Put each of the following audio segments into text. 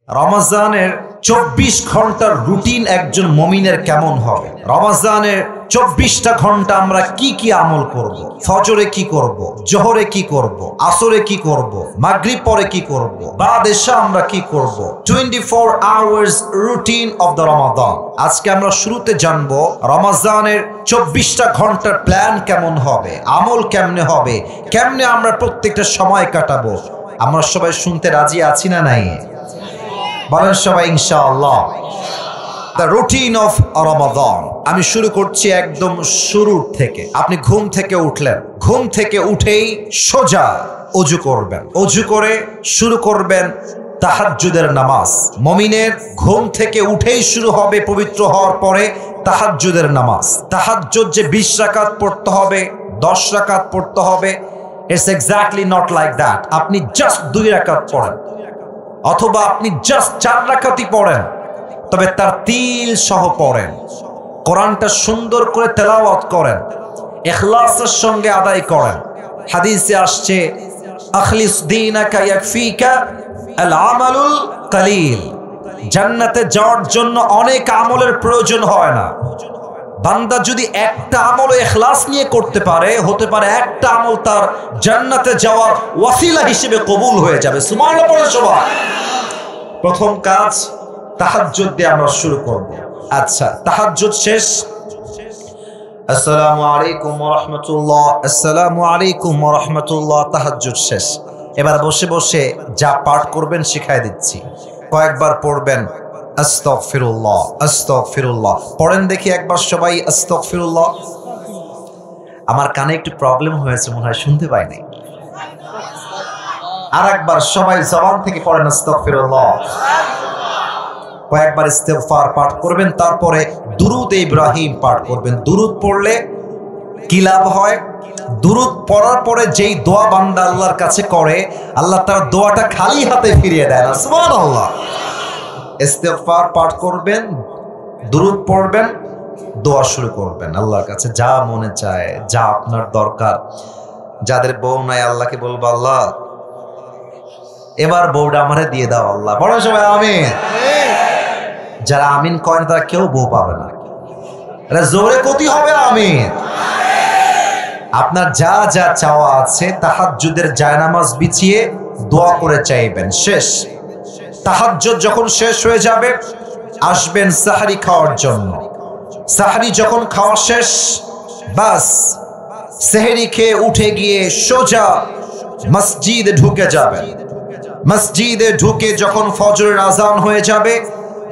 রমজানের ২৪ ঘন্টার রুটিন একজন মুমিনের কেমন হবে? রমজানের ২৪টা ঘন্টা আমরা কি কি আমল করব? ফজরে কি করব, জোহরে কি করব, আসরে কি করব, মাগরিব পরে কি করব, বাদ এশা আমরা কি করব? 24 আওয়ার্স রুটিন অফ দ্য রমাদান। আজকে আমরা শুরুতে জানবো রমজানের ২৪টা ঘন্টার প্ল্যান কেমন হবে, আমল কেমনে হবে, কেমনে আমরা প্রত্যেকটা সময় কাটাবো। আমরা সবাই শুনতে রাজি আছি না নাই? বলেন সবাই ইনশাআল্লাহ। দ্য রুটিন অফ রমাদান। আমি শুরু করছি একদম শুরুর থেকে। আপনি ঘুম থেকে উঠলেন, ঘুম থেকে উঠেই সোজা অজু করবেন, অজু করে শুরু করবেন তাহাজ্জুদের নামাজ। মুমিনের ঘুম থেকে উঠেই শুরু হবে পবিত্র হওয়ার পরে তাহাজ্জুদের নামাজ। তাহাজ্জুদ যে ২০ রাকাত পড়তে হবে, ১০ রাকাত পড়তে হবে, it's exactly not like that. আপনি জাস্ট ২ রাকাত পড়েন অথবা আপনি জাস্ট ৪ রাকাতই পড়েন, তবে তার তিল সহ পড়েন। কোরআনটা সুন্দর করে তেলাওয়াত করেন, ইখলাসের সঙ্গে আদায় করেন। হাদিসে আসছে আখলিস দীনাকা ইয়াকফিকা আল আমালুল কালিল। জান্নাতে যাওয়ার জন্য অনেক আমলের প্রয়োজন হয় না। বান্দা যদি একটা আমল ইখলাস নিয়ে করতে পারে, হতে পারে একটা আমল তার জান্নাতে যাওয়ার ওয়াসিলা হিসেবে কবুল হয়ে যাবে। সুবহানাল্লাহ পড়ে সবাই। প্রথম কাজ তাহাজ্জুদ দিয়ে আমরা শুরু করব। আচ্ছা, তাহাজ্জুদ শেষ, আসসালামু আলাইকুম ওয়া রাহমাতুল্লাহ, আসসালামু আলাইকুম ওয়া রাহমাতুল্লাহ, তাহাজ্জুদ শেষ। এবার বসে বসে যা পাঠ করবেন শিখাই দিচ্ছি। কয়েকবার পড়বেন আস্তাগফিরুল্লাহ, আস্তাগফিরুল্লাহ। পড়েন দেখি একবার সবাই আস্তাগফিরুল্লাহ। আমার কানে একটু প্রবলেম হয়েছে মনে হয়, শুনতে পাইনি। আর একবার সবাই জবান থেকে পড়েন আস্তাগফিরুল্লাহ। কয়েকবার ইস্তিগফার পাঠ করবেন, তারপরে দুরুদ ইব্রাহিম পাঠ করবেন। দুরুদ পড়লে কি লাভ হয়? দুরুদ পড়ার পরে যেই দোয়া বান্দা আল্লাহর কাছে করে, আল্লাহ তার দোয়াটা খালি হাতে ফিরিয়ে দেয় না। সুবহানাল্লাহ। ইস্তিগফার পাঠ করবেন, দুরুদ পড়বেন, দোয়া শুরু করবেন আল্লাহর কাছে। যা মনে চায়, যা আপনার দরকার। যাদের বউ নাই আল্লাহকে বলবো, আল্লাহ এবার বউটা আমারে দিয়ে দাও আল্লাহ। বড় সবাই আমিন। যারা আমিন কয় না তারা কেউ বউ পাবে না। জোরে কতি হবে আমিন। আপনার যা যা চাওয়া আছে তাহাজ্জুদের জায়নামাজ বিছিয়ে দোয়া করে চাইবেন। শেষ। তাহাজ্জুদ যখন শেষ হয়ে যাবে, আসবেন সাহরি খাওয়ার জন্য। সাহরি যখন খাওয়া শেষ, বাস সেহরি খেয়ে উঠে গিয়ে সোজা মসজিদে ঢুকে যাবেন। মসজিদে ঢুকে যখন ফজরের আজান হয়ে যাবে,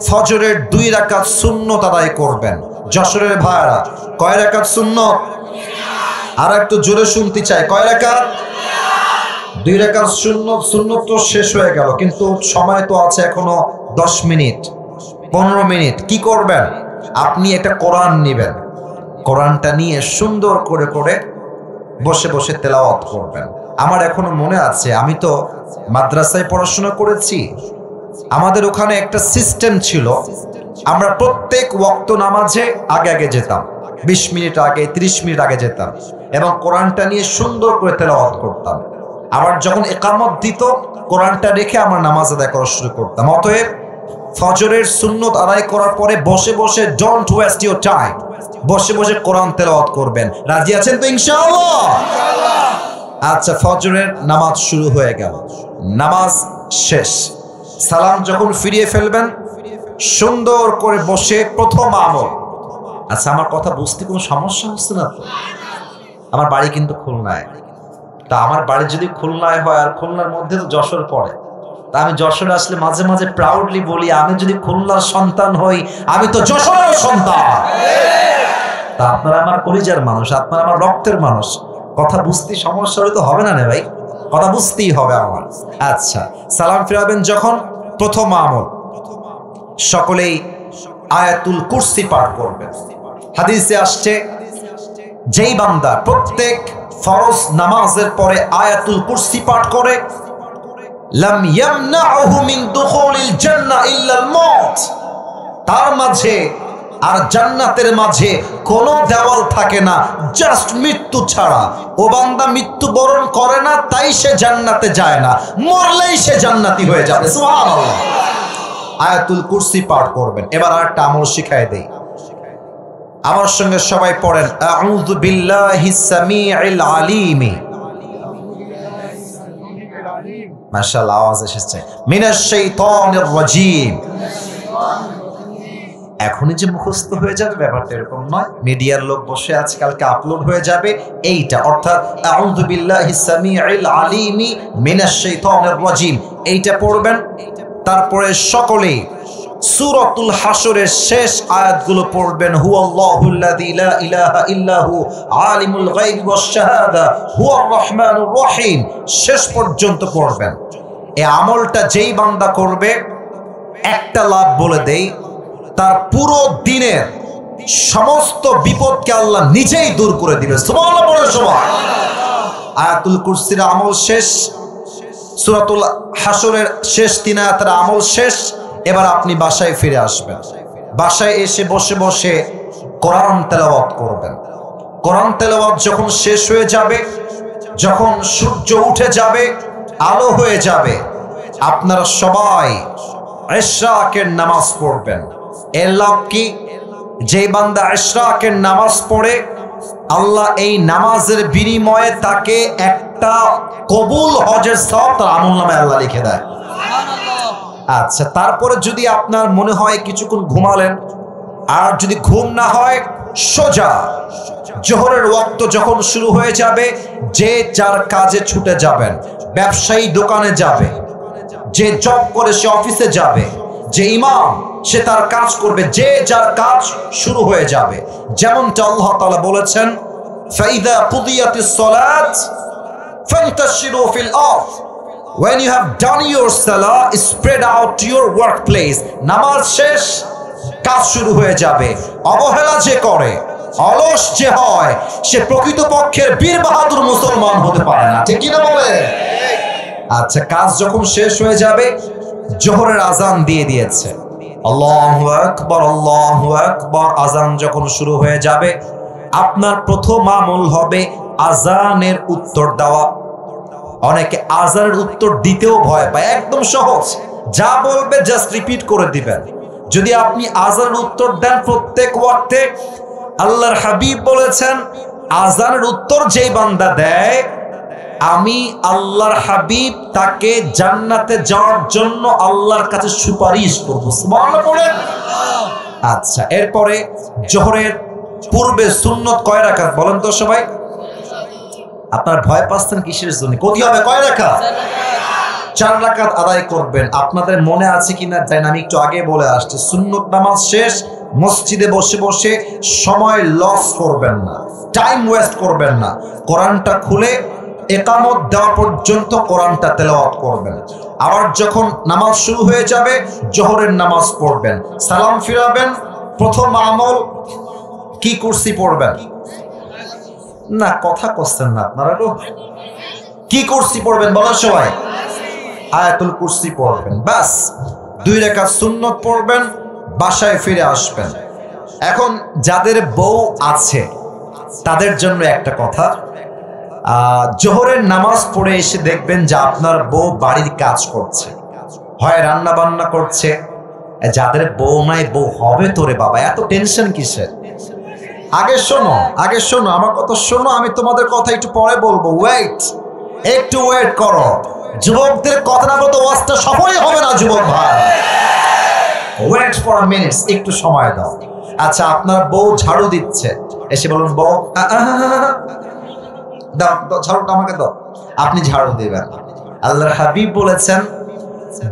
ফজরের ২ রাকাত সুন্নত আদায় করবেন। যশোরের ভাইরা, কয় রাকাত সুন্নত? আর একটু জোরে শুনতে চাই, কয় রাকাত? ২ রাকাত সুন্নত। সুন্নত তো শেষ হয়ে গেল, কিন্তু সময় তো আছে এখনো ১০ মিনিট ১৫ মিনিট। কি করবেন? আপনি একটা কোরআন নেবেন, কোরআনটা নিয়ে সুন্দর করে করে বসে বসে তেলাওয়াত করবেন। আমার এখনো মনে আছে, আমি তো মাদ্রাসায় পড়াশোনা করেছি। আমাদের ওখানে একটা সিস্টেম ছিল, আমরা প্রত্যেক ওয়াক্ত নামাজে আগে আগে যেতাম, ২০ মিনিট আগে, ৩০ মিনিট আগে যেতাম এবং কোরআনটা নিয়ে সুন্দর করে তেলাওয়াত করতাম। আবার যখন ইকামত দিত, কোরআনটা রেখে আমরা নামাজ আদায় করা শুরু করতাম। অতএব ফজরের সুন্নত আদায় করার পরে বসে বসে ডোন্ট ওয়েস্ট ইউর টাইম, বসে বসে কোরআন তেলাওয়াত করবেন। রাজি আছেন তো ইনশাআল্লাহ? আচ্ছা, ফজরের নামাজ শুরু হয়ে গেল, নামাজ শেষ। সালাম যখন ফিরিয়ে ফেলবেন, সুন্দর করে বসে প্রথম আমল। আচ্ছা, আমার কথা বুঝতে কোনো সমস্যা হচ্ছে না তো? আমার বাড়ি কিন্তু খুলনায়। তা আমার বাড়ি যদি খুলনায় হয়, আর খুলনার মধ্যে তো যশোর পড়ে, তা আমি যশোরে আসলে মাঝে মাঝে প্রাউডলি বলি, আমি যদি খুলনার সন্তান হই, আমি তো যশোরের সন্তান। তা আপনারা আমার পরিচয়ের মানুষ, আপনারা আমার রক্তের মানুষ। কথা বুঝতে সমস্যা হলে তো হবে না রে ভাই, কথা বুঝতেই হবে আমার। আচ্ছা, সালাম ফিরাবেন যখন, প্রথম আমল সকলেই আয়াতুল কুরসি পাঠ করবেন। হাদিসে আসছে, যেই বান্দা প্রত্যেক ফরজ নামাজের পরে আয়াতুল কুরসি পাঠ করে, লাম ইয়ামনাহু মিন দুখুলিল জান্নাহ ইল্লাল মউত, তার মাঝে আর জান্নাতের মাঝে কোনো দেওয়াল থাকে না, জাস্ট মৃত্যু ছাড়া। ও বান্দা মৃত্যুবরণ করে না, তাই সে জান্নাতে যায় না, মরলেই সে জান্নাতি হয়ে যাবে। সুবহানাল্লাহ। আয়াতুল কুরসি পাঠ করবেন। এবার আরেকটা আমল শিখায় দেই, আমার সঙ্গে সবাই পড়েন, আউযু বিল্লাহিস সামিউল আলিম। মাশাআল্লাহ, আওয়াজ এসেছে, মিনাশ শাইতানির রাজিম। এখনই যে মুখস্থ হয়ে যাবে ব্যাপারটা এরকম নয়, মিডিয়ার লোক বসে আছে, কালকে আপলোড হয়ে যাবে এইটা, অর্থাৎ আউযু বিল্লাহিস সামিউল আলিম মিনাশ শাইতানির রাজিম, এইটা পড়বেন। তারপরে সকলেই সূরাতুল হাশরের শেষ আয়াতগুলো পড়বেন, হুয়াল্লাহুল্লাযী লা ইলাহা ইল্লাহু আলিমুল গায়বি ওয়াশ শাহাদা হুয়ার রহমানুর রহিম, শেষ পর্যন্ত পড়বেন। এই আমলটা যেই বান্দা করবে, একটা লাভ বলে দেই, তার পুরো দিনের সমস্ত বিপদকে আল্লাহ নিজেই দূর করে দিবে। সুবহানাল্লাহ, বলে সুবহানাল্লাহ। আয়াতুল কুরসির আমল শেষ, সূরাতুল হাশরের শেষ 3 আয়াতের আমল শেষ। এবার আপনি বাসায় ফিরে আসবেন, বাসায় এসে বসে বসে কোরআন তেলাওয়াত করবেন। কোরআন তেলাওয়াত যখন শেষ হয়ে যাবে, যখন সূর্য উঠে যাবে, আলো হয়ে যাবে, আপনারা সবাই ইশরাকের নামাজ পড়বেন। এর লাভ কি? যে বান্দা ইশরাকের নামাজ পড়ে, আল্লাহ এই নামাজের বিনিময়ে তাকে একটা কবুল হজের সওয়াব তার আমলনামায় আল্লাহ লিখে দেয়। আচ্ছা, তারপরে যদি আপনার মনে হয় কিছুক্ষণ ঘুমালেন, আর যদি ঘুম না হয়, সোজা জোহরের ওয়াক্ত যখন শুরু হয়ে যাবে, যে যার কাজে ছুটে যাবেন। ব্যবসায়ী দোকানে যাবে, যে জব করে সে অফিসে যাবে, যে ইমাম সে তার কাজ করবে, যে যার কাজ শুরু হয়ে যাবে। যেমনটা আল্লাহ তাআলা বলেছেন, ফাইদা কুদিয়াতিস সালাত ফান্তাশিরু ফিল আরদ, when you have done your salah, spread out to your workplace. নামাজ শেষ, কাজ শুরু হয়ে যাবে। অবহেলা যে করে, অলস যে হয়, সে প্রকৃতপক্ষের বীর বাহাদুর মুসলমান হতে পারে না, ঠিক কি না বলে? আচ্ছা, কাজ যখন শেষ হয়ে যাবে, জোহরের আজান দিয়ে দিয়েছে, আল্লাহু আকবার আল্লাহু আকবার, আজান যখন শুরু হয়ে যাবে, আপনার প্রথম আমল হবে আজানের উত্তর দেওয়া। অনেকে আজানের উত্তর দিতেও ভয় পায়, একদম সহজ, যা বলবে জাস্ট রিপিট করে দিবেন। যদি আপনি আজানের উত্তর দেন প্রত্যেক ওয়াক্তে, আল্লাহর হাবিব বলেছেন, আজানের উত্তর যেই বান্দা দেয়, আমি আল্লাহর হাবিব তাকে জান্নাতে যাওয়ার জন্য আল্লাহর কাছে সুপারিশ করব। সুবহানাল্লাহ বলেন। আচ্ছা, এরপরে জোহরের পূর্বে সুন্নত কয় রাকাত বলেন তো সবাই? আপনার ভয় পাচ্ছেন কিসের জন্য? কত হবে? কয় রাকাত? 4 রাকাত আদায় করবেন। আপনাদের মনে আছে কিনা জানি না, আমি একটু আগে বলে আসছি, সুন্নত নামাজ শেষ, মসজিদে বসে বসে সময় লস করবেন না, টাইম ওয়েস্ট করবেন না। কোরআনটা খুলে ইকামত দেওয়া পর্যন্ত কোরআনটা তেলাওয়াত করবেন। আবার যখন নামাজ শুরু হয়ে যাবে, জোহরের নামাজ পড়বেন, সালাম ফিরাবেন। প্রথম আমল কি? কুরসি পড়বেন। না, কথা করছেন না আপনারা গো। কি কুরসি পড়বেন বলেন সবাই? আয়াতুল কুরসি পড়বেন। বাস 2 রাকাত সুন্নত পড়বেন, বাসায় ফিরে আসবেন। এখন যাদের বউ আছে তাদের জন্য একটা কথা, জোহরের নামাজ পড়ে এসে দেখবেন যে আপনার বউ বাড়ির কাজ করছে, হয় রান্না বান্না করছে। যাদের বউ নাই, বউ হবে তোরে বাবা, এত টেনশন কিসের? আগে শোনো আমার কথা শোনো, আমি তোমাদের কথা একটু পরে বলবো। একটু ওয়েট করো। যুবকদের কথা না বলতে ওয়াজটা সফলই হবে না যুবক ভাই। ওয়েট ফর আ মিনিট, একটু সময় দাও। আচ্ছা, আপনার বউ ঝাড়ু দিচ্ছে, এসে বলুন, বউ দাও ঝাড়ুটা আমাকে দাও। আপনি ঝাড়ু দিবেন। আল্লাহর হাবিব বলেছেন,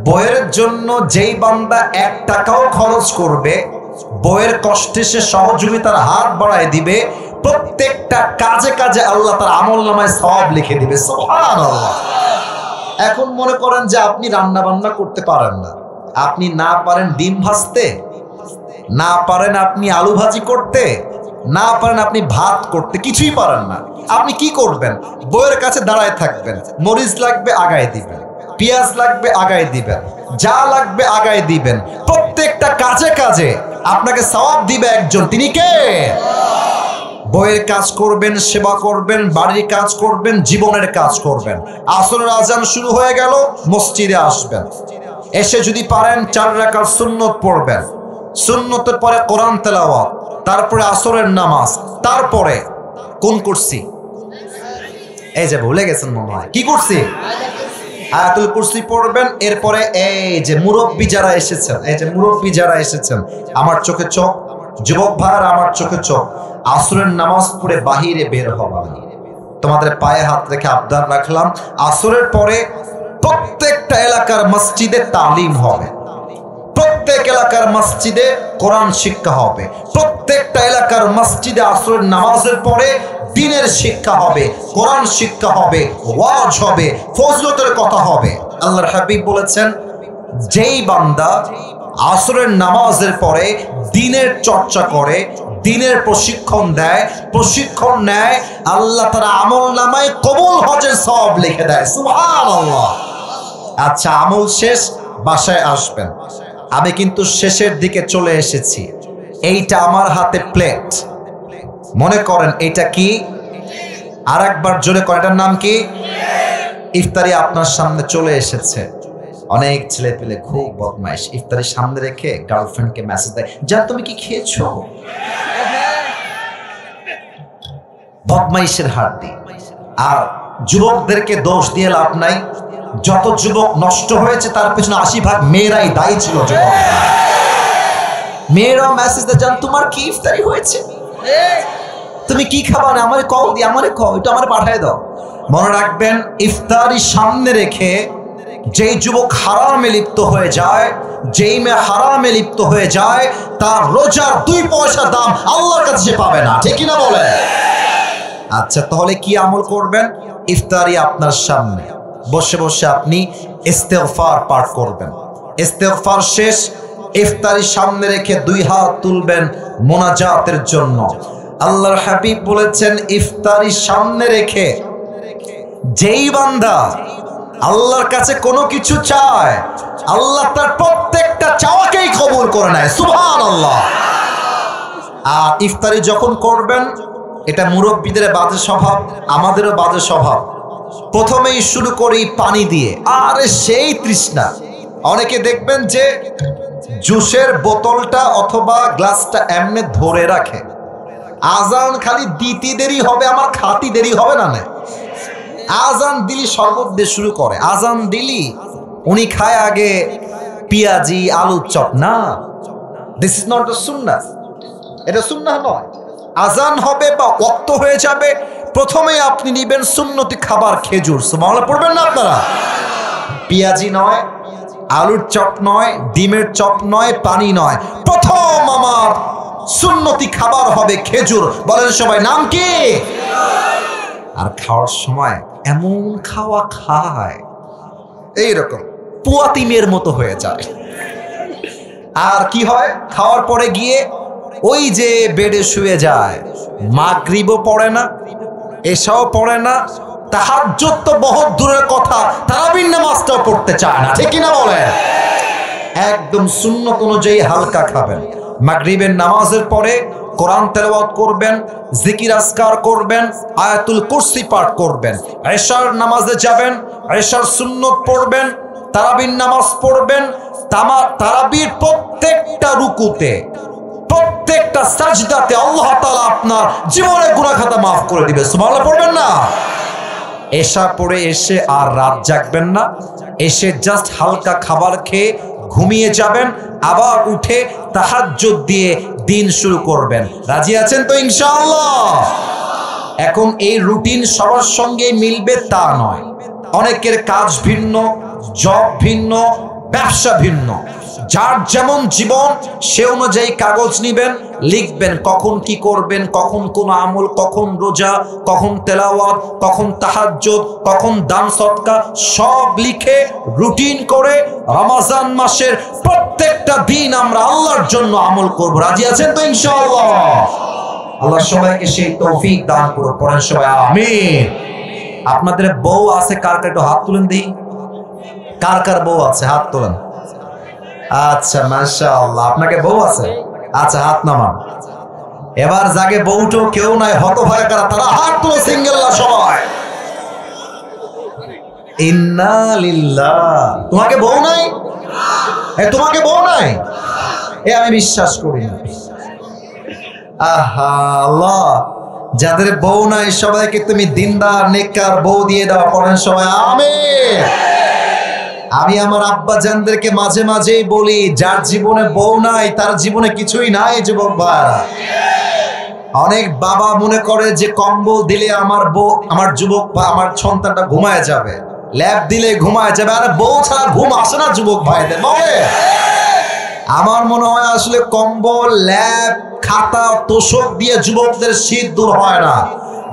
বউয়ের জন্য যেই বান্দা 1 টাকাও খরচ করবে, বউয়ের কষ্টে সে সহযোগিতার হাত বাড়ায় দিবে, প্রত্যেকটা কাজে কাজে আল্লাহ তার আমলনামায় সওয়াব লিখে দিবে। সুবহানাল্লাহ। এখন মনে করেন যে আপনি রান্না বান্না করতে পারেন না, আপনি না পারেন ডিম ভাজতে, না পারেন আপনি আলু ভাজি করতে, না পারেন আপনি ভাত করতে, কিছুই পারেন না। আপনি কি করবেন? বউয়ের কাছে দাঁড়ায় থাকবেন, মরিচ লাগবে আগায় দিবেন, পেঁয়াজ লাগবে আগায় দিবেন, যা লাগবে আগায় দিবেন। প্রত্যেকটা কাজে কাজে আপনাকে সওয়াব দিবে একজন, তিনি কে? বউয়ের কাজ করবেন, সেবা করবেন, বাড়ির কাজ করবেন, জীবনের কাজ করবেন। আসরের আজান শুরু হয়ে গেল, মসজিদে আসবেন, এসে যদি পারেন 4 রাকাত সুন্নত পড়বেন, সুন্নতের পরে কোরআন তেলাওয়াত, তারপরে আসরের নামাজ, তারপরে কোন কুরসি, এই যে ভুলে গেছেন মনে হয় কি কুরসি, আয়াতুল কুরসি পড়বেন। এরপরে এই যে মুরব্বী যারা এসেছেন, এই যে মুরব্বী যারা এসেছেন, আমার চোখে চোখ, যুবক ভাইরা আমার চোখে চোখ, আসরের নামাজ পড়ে বাহিরে বের হওয়া। তোমাদের পায়ে হাত রেখে আবদার রাখলাম, আসরের পরে প্রত্যেকটা এলাকার মসজিদে তালিম হবে, প্রত্যেক এলাকার মসজিদে কোরআন শিক্ষা হবে, প্রত্যেকটা এলাকার মসজিদে আসরের নামাজের পরে দ্বীনের শিক্ষা হবে, কোরআন শিক্ষা হবে, ওয়াজ হবে, ফজিলতের কথা হবে। আল্লাহর হাবিব বলেছেন, যেই বান্দা আসরের নামাজের পরে দ্বীনের চর্চা করে, দ্বীনের প্রশিক্ষণ দেয়, প্রশিক্ষণ নেয়, আল্লাহ তার আমলনামায় কবুল হজের সওয়াব লিখে দেয়। সুবহানাল্লাহ। আচ্ছা, আমল শেষ, বাসায় আসবেন। আমি কিন্তু শেষের দিকে চলে এসেছি। এইটা আমার হাতে প্লেট, মনে করেন এটা কি, আর একবার জোরে করেন, এটার নাম কি? ইফতারি আপনার সামনে চলে এসেছে। অনেক ছেলে পেলে খুব বদমাইশ, ইফতারি সামনে রেখে গার্লফ্রেন্ডকে মেসেজ দেয়, জান তুমি কি খেয়েছো? বদমাইশের হাড্ডি। আর যুবকদেরকে দোষ দিয়ে লাভ নাই, যত যুবক নষ্ট হয়েছে তার পেছনে 80% মেয়েরাই দায়ী ছিল। মেয়েরাও মেসেজ দেয়, জান তোমার কি ইফতারি হয়েছে, তুমি কি খাবা, না আমারে কও, দি আমারে কও, এটা আমারে পাঠিয়ে দাও। মনে রাখবেন, ইফতারি সামনে রেখে যেই যুবক হারামে লিপ্ত হয়ে যায়, যেই মেয়ে হারামে লিপ্ত হয়ে যায়, তার রোজার 2 পয়সা দাম আল্লাহর কাছে সে পাবে না, ঠিক কিনা বলে? আচ্ছা, তাহলে কি আমল করবেন? ইফতারি আপনার সামনে, বসে বসে আপনি ইস্তেগফার পাঠ করবেন। ইস্তেগফার শেষ, ইফতারি সামনে রেখে 2 হাত তুলবেন মোনাজাতের জন্য। আল্লাহর হাবিব বলেছেন, ইফতারি সামনে রেখে যেই বান্দা আল্লাহর কাছে কোনো কিছু চায়, আল্লাহ তার প্রত্যেকটা চাওয়াকেই কবুল করে নেয়। সুবহানাল্লাহ। আর ইফতারি যখন করবেন, এটা মুরব্বীদের বাজে স্বভাব, আমাদেরও বাজে স্বভাব। প্রথমেই শুরু করি পানি দিয়ে, আরে সেই তৃষ্ণা। অনেকে দেখবেন যে জুসের বোতলটা অথবা গ্লাসটা এমনি ধরে রাখে, আজান খালি দিতে দেরি হবে, আমার খাতি দেরি হবে না। আজান দিলি শরবত দিয়ে শুরু করে, আজান দিলি উনি খায় আগে পেঁয়াজি আলুর চপ। না, দিস ইজ নট দ্য সুন্নাহ, এটা সুন্নাহ নয়। আজান হবে বা ওয়াক্ত হয়ে যাবে, প্রথমে আপনি নিবেন সুন্নতি খাবার খেজুর। সুবহানাল্লাহ পড়বেন না আপনারা? পেঁয়াজি নয়, আলুর চপ নয়, ডিমের চপ নয়, পানি নয়, প্রথম আমার সুন্নতি খাবার হবে খেজুর। বলেন সবাই, নাম কি? আর খাওয়ার সময় এমন খাওয়া খায়, এইরকম পুয়াতিমের মতো হয়ে যায়। আর কি হয়, খাওয়ার পরে গিয়ে ওই যে বেডে শুয়ে যায়, মাগরিবও পড়ে না, এশাও পড়ে না, তাহাজ্জুদ তো বহুত দূরের কথা, তারাবির নামাজটাও পড়তে চায় না, ঠিক কিনা বলেন? একদম সুন্নত অনুযায়ী হালকা খাবেন। মাগরিবের নামাজের পরে কোরআন তেলাওয়াত করবেন, জিকির আজকার করবেন, আয়াতুল কুরসি পাঠ করবেন। এশার নামাজে যাবেন, এশার সুন্নত পড়বেন, তারাবির নামাজ পড়বেন। তারাবির প্রত্যেকটা রুকুতে, প্রত্যেকটা সাজদাতে আল্লাহ তাআলা আপনার জীবনের গুনাহ খাতা মাফ করে দিবে। সুবহানাল্লাহ পড়বেন না? এশা পড়ে এসে আর রাত জাগবেন না, এসে জাস্ট হালকা খাবার খেয়ে ঘুমিয়ে যাবেন, আবার উঠে তাহাজ্জুদ দিয়ে দিন শুরু করবেন। রাজি আছেন তো ইনশাআল্লাহ? এখন এই রুটিন সবার সঙ্গে মিলবে তা নয়, অনেকের কাজ ভিন্ন, জব ভিন্ন, ব্যবসা ভিন্ন, যার যেমন জীবন সে অনুযায়ী কাগজ নিবেন, লিখবেন কখন কি করবেন, কখন কোন আমল, কখন রোজা, কখন তেলাওয়াত, কখন তাহাজ্জুদ, কখন দান সদকা, সব লিখে রুটিন করে রমজান মাসের প্রত্যেকটা দিন আমরা আল্লাহর জন্য আমল করব। রাজি আছেন তো ইনশাআল্লাহ? আল্লাহ সবাইকে সেই তৌফিক দান করুন। পড়েন সবাই আমিন। আপনাদের বউ আছে কার কার, একটু হাত তুলেন দেখি, কার কার বউ আছে হাত তোলেন। আচ্ছা মাশাআল্লাহ, আপনাকে বউ আছে? আচ্ছা হাত নামান। এবার জাগে বউটো কেউ নাই, হতভাগা কারা, তারা হাত তুলো সিঙ্গেল না সবাই। ইন্না লিল্লাহ। তোমাকে বউ নাই? তোমাকে বউ নাই, এ আমি বিশ্বাস করি না। আহা আল্লাহ, যাদের বউ নাই সবাইকে তুমি দিনদার নেককার বউ দিয়ে দাও, পড়েন সবাই আমিন। আমি আমার আব্বা জানদেরকে মাঝে মাঝেই বলি, যার জীবনে বউ নাই তার জীবনে কিছুই নাই যুবক ভাইরা। অনেক বাবা মনে করে যে কম্বল দিলে আমার বউ, আমার যুবক বা আমার সন্তানটা ঘুমায় যাবে, ল্যাপ দিলে ঘুমায় যাবে। আরে বউ ছাড়া ঘুম আসে না যুবক ভাইদের মনে। আমার মনে হয় আসলে কম্বল, ল্যাপ, খাতা, তোষক দিয়ে যুবকদের শীত দূর হয় না।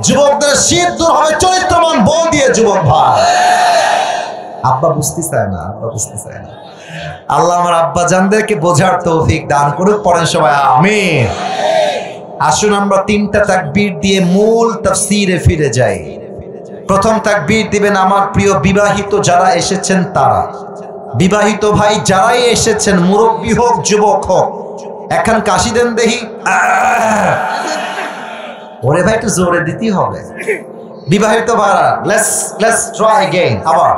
যুবকদের শীত দূর হবে চরিত্রবান বউ দিয়ে যুবক ভাই। আব্বা বুঝতে চায় না, আব্বা বুঝতে চায় না। আল্লাহ আমার আব্বা জানদেরকে বোঝার তৌফিক দান করুক, পড়েন সবাই আমিন। আসুন আমরা তিনটা তাকবীর দিয়ে মূল তাফসীরে ফিরে যাই। প্রথম তাকবীর দিবেন আমার প্রিয় বিবাহিত যারা এসেছেন তারা। বিবাহিত ভাই যারাই এসেছেন, মুরব্বী হোক যুবক হোক, এখন কাশি দেন দেখি। ওরে ভাই একটু জোরে দিতেই হবে। বিবাহিত ভাইরা লেটস ট্রাই अगेन। আবার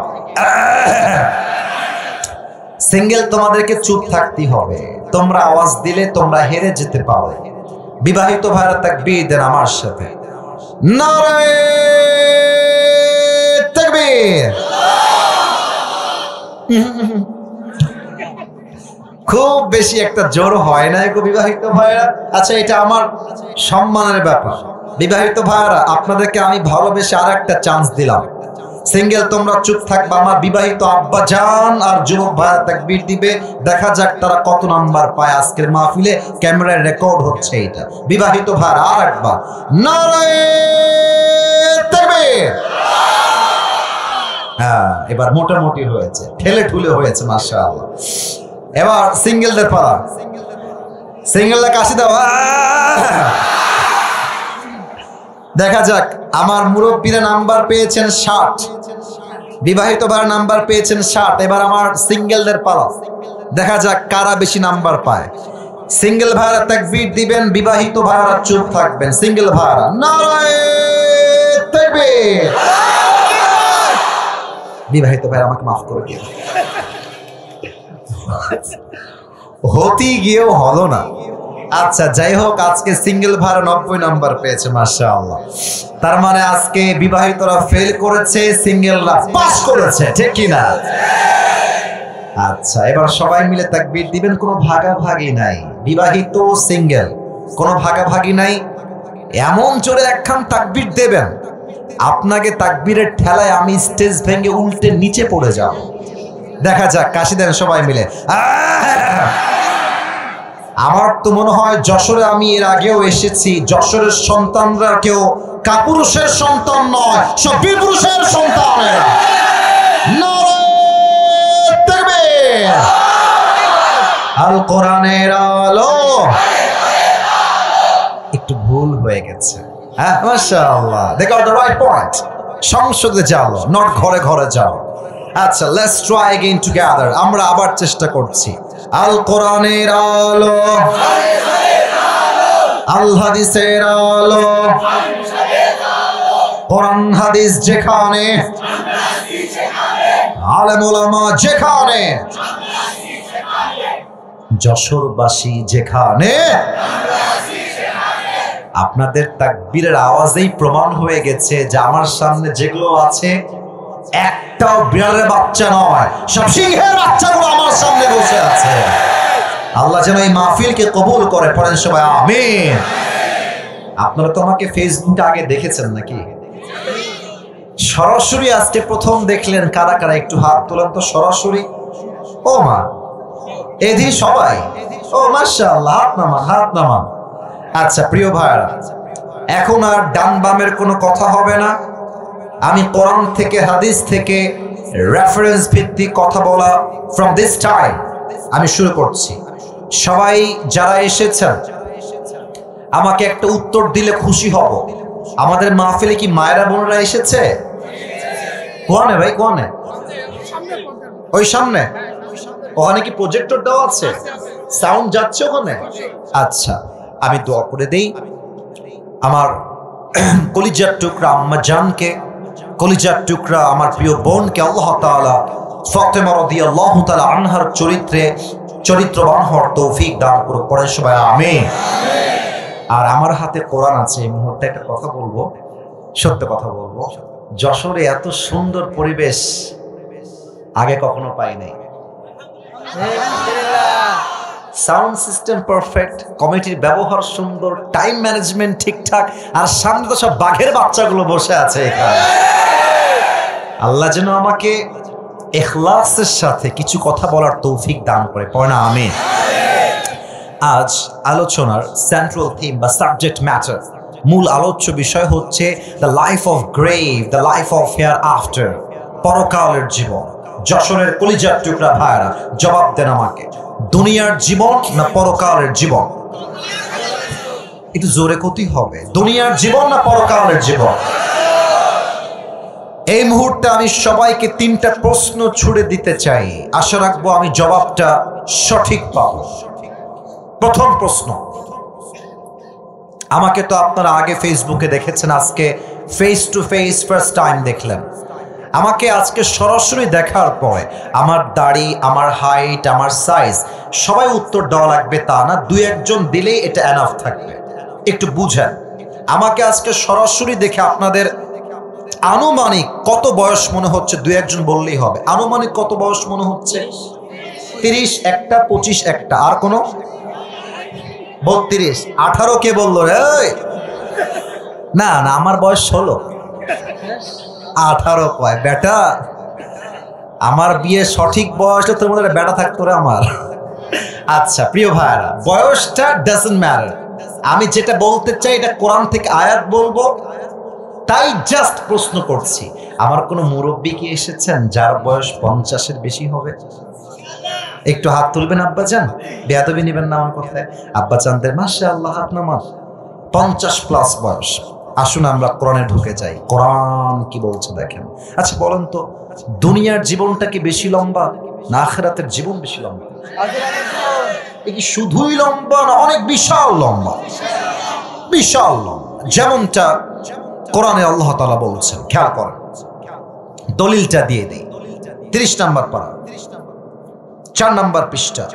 সিঙ্গেল তোমাদেরকে চুপ থাকতে হবে, তোমরা আওয়াজ দিলে তোমরা হেরে যেতে পারো। বিবাহিত ভাইরা তাকবীর দেন আমার সাথে, নারে তাকবীর। খুব বেশি একটা জোর হয় না গো বিবাহিত ভাইরা। আচ্ছা, এটা আমার সম্মানের ব্যাপার। বিবাহিত ভাইরা আপনাদেরকে আমি ভালোবেসে আর একটা চান্স দিলাম। সিঙ্গেল তোমরা চুপ থাকবা, আমার বিবাহিত আব্বা জান আর যুবক ভাইরা তাকবীর দিবে, দেখা যাক তারা কত নাম্বার পায় আজকের মাহফিলে। ক্যামেরায় রেকর্ড হচ্ছে এটা। বিবাহিত ভাইরা আর একবার নারে তাকবীর। হ্যাঁ, এবার মোটামুটি হয়েছে, ঠেলে ঠুলে হয়েছে মাশাআল্লাহ। এবার সিঙ্গেলদের পালা, সিঙ্গেলরা কাশি দাও। দেখা যাক, আমার মুরব্বীরা নাম্বার পেয়েছেন 60, বিবাহিত ভাইরা নাম্বার পেয়েছেন 60। এবার আমার সিঙ্গেলদের পালা, দেখা যাক কারা বেশি নাম্বার পায়। সিঙ্গেল ভাইরা তাকবীর দিবেন, বিবাহিত ভাইরা চুপ থাকবেন। সিঙ্গেল ভাইরা নারে তাকবীর। বিবাহিত ভাইরা আমাকে মাফ করে দিন, হতে গিয়েও হলো না। আচ্ছা যাই হোক, আজকে সিঙ্গেল ভাইরা 90 নাম্বার পেয়েছে মাশাআল্লাহ। তার মানে আজকে বিবাহিতরা ফেল করেছে, সিঙ্গেলরা পাস করেছে, ঠিক কি না? আচ্ছা, এবার সবাই মিলে তাকবীর দিবেন, কোনো ভাগাভাগি নাই। বিবাহিত সিঙ্গেল কোনো ভাগাভাগি নাই। এমন জোরে একখান তাকবীর দেবেন, আপনাকে তাকবীরের ঠেলায় আমি স্টেজ ভেঙে উল্টে নিচে পড়ে যাব। দেখা যাক, কাশি দেন সবাই মিলে। আমার তো মনে হয় যশোরে আমি এর আগেও এসেছি, যশোরের সন্তানরা কেউ কাপুরুষের সন্তান নয়, সব বীরপুরুষের সন্তান। নারে তাকবীর। আল কোরআনের আলো। একটু ভুল হয়ে গেছে, হ্যাঁ মাশাআল্লাহ। দেখো দ্য রাইট পয়েন্ট। সংসদে যাও, নট ঘরে ঘরে যাও। আচ্ছা, লেটস ট্রাই अगेन টুগেদার। আমরা আবার চেষ্টা করছি। আল কোরআনের আলো, আল হাদিসের আলো, কোরআন হাদিস যেখানে, আলেম ওলামা যেখানে, যশোরবাসী যেখানে, আপনাদের তাকবীরের আওয়াজেই প্রমাণ হয়ে গেছে যে আমার সামনে যেগুলো আছে একটাও বিড়ালের বাচ্চা নয়, সব সিংহের বাচ্চাগুলো আমার সামনে বসে আছে। আল্লাহ যেন এই মাহফিলকে কবুল করে, পড়েন সবাই আমিন। আপনারা তো আমাকে ফেসবুকে আগে দেখেছেন নাকি? সরাসরি আজকে প্রথম দেখলেন কারা কারা? একটু হাত তোলেন তো সরাসরি। ও মা, এদি সবাই, ও মাশাআল্লাহ, হাত নামান, হাত নামান। আচ্ছা প্রিয় ভাইরা, এখন আর ডান বামের কোনো কথা হবে না। আমি কোরআন থেকে, হাদিস থেকে রেফারেন্স ভিত্তিক কথা বলা ফ্রম দিস টাইম আমি শুরু করছি। সবাই যারা এসেছেন আমাকে একটা উত্তর দিলে খুশি হব। আমাদের মাহফিলে কি মায়েরা বোনেরা এসেছে? কোনে ভাই, কোনে? ওই সামনে। ওখানে কি প্রজেক্টর দেওয়া আছে? সাউন্ড যাচ্ছে ওখানে? আচ্ছা, আমি দোয়া করে দেই আমার কলিজার টুকরা আম্মা জানকে, কলিজার টুকরা আমার প্রিয় বোনকে আল্লাহ তাআলা ফাতেমা রাদিয়াল্লাহু তাআলা আনহার চরিত্রবান হওয়ার তৌফিক দান করুক। পড়েন সবাই আমিন। আর আমার হাতে কোরআন আছে, এই মুহূর্তে একটা কথা বলবো, সত্য কথা বলবো, যশোরে এত সুন্দর পরিবেশ আগে কখনো পাই নাই। সাউন্ড সিস্টেম পারফেক্ট, কমিটির ব্যবহার সুন্দর, টাইম ম্যানেজমেন্ট ঠিকঠাক, আর সামনে তো সব বাঘের বাচ্চাগুলো বসে আছে এখানে। আল্লাহ যেন আমাকে ইখলাসের সাথে কিছু কথা বলার তৌফিক দান করে। পড়না আমিন। আজ আলোচনার সেন্ট্রাল থিম বা সাবজেক্ট ম্যাটার, মূল আলোচ্য বিষয় হচ্ছে the life of grave, the life of here after, পরকালের জীবন। যশোরের কলিজার টুকরা ভাইরা জবাব দেন আমাকে, দুনিয়ার জীবন না পরকালের জীবন? একটু জোরে কতি হবে, দুনিয়ার জীবন না পরকালের জীবন? এই মুহূর্তে আমি সবাইকে 3টা প্রশ্ন ছুড়ে দিতে চাই, আশা রাখবো আমি জবাবটা সঠিক পাবো। প্রথম প্রশ্ন, আমাকে তো আপনারা আগে ফেসবুকে দেখেছেন, আজকে face to face first time দেখলেন। আমাকে আজকে সরাসরি দেখার পরে আমার দাড়ি, আমার হাইট, আমার সাইজ সবাই উত্তর দেওয়া লাগবে তা না, 2-1 দিলেই এটা এনাফ থাকবে। একটু বুঝেন, আমাকে আজকে সরাসরি দেখে আপনাদের আনুমানিক কত বয়স মনে হচ্ছে 2-1 বললেই হবে। আনুমানিক কত বয়স মনে হচ্ছে? 30 একটা, 25 একটা, আর কোন 32, 18 কে বললো রে? না না, আমার বয়স 16। 18 কয় বেটা, আমার বিয়ে সঠিক বয়স তোর মধ্যে বেটা থাকতো রে আমার। আচ্ছা প্রিয় ভাইরা, বয়সটা ডাজন্ট ম্যাটার। আমি যেটা বলতে চাই এটা কোরআন থেকে আয়াত বলবো, তাই জাস্ট প্রশ্ন করছি। আমার কোনো মুরব্বী কি এসেছেন যার বয়স 50-এর বেশি হবে? একটু হাত তুলবেন আব্বাজান, বেয়াদবি নেবেন না আমার কথায়। আব্বাজানদের মাশাআল্লাহ হাত নামান, 50+ বয়স। আসুন আমরা কোরআনে ঢুকে যাই, কোরআন কি বলছে দেখেন। আচ্ছা বলেন তো, দুনিয়ার জীবনটা কি বেশি লম্বা না আখিরাতের জীবন বেশি লম্বা? এ কি শুধুই লম্বা না অনেক বিশাল লম্বা? বিশাল লম্বা। যেমনটা কোরআনে আল্লাহ তাআলা বলছেন, খেয়াল করেন, দলিলটা দিয়ে দেই। 30 নম্বর পারা, 4 নম্বর পৃষ্ঠা,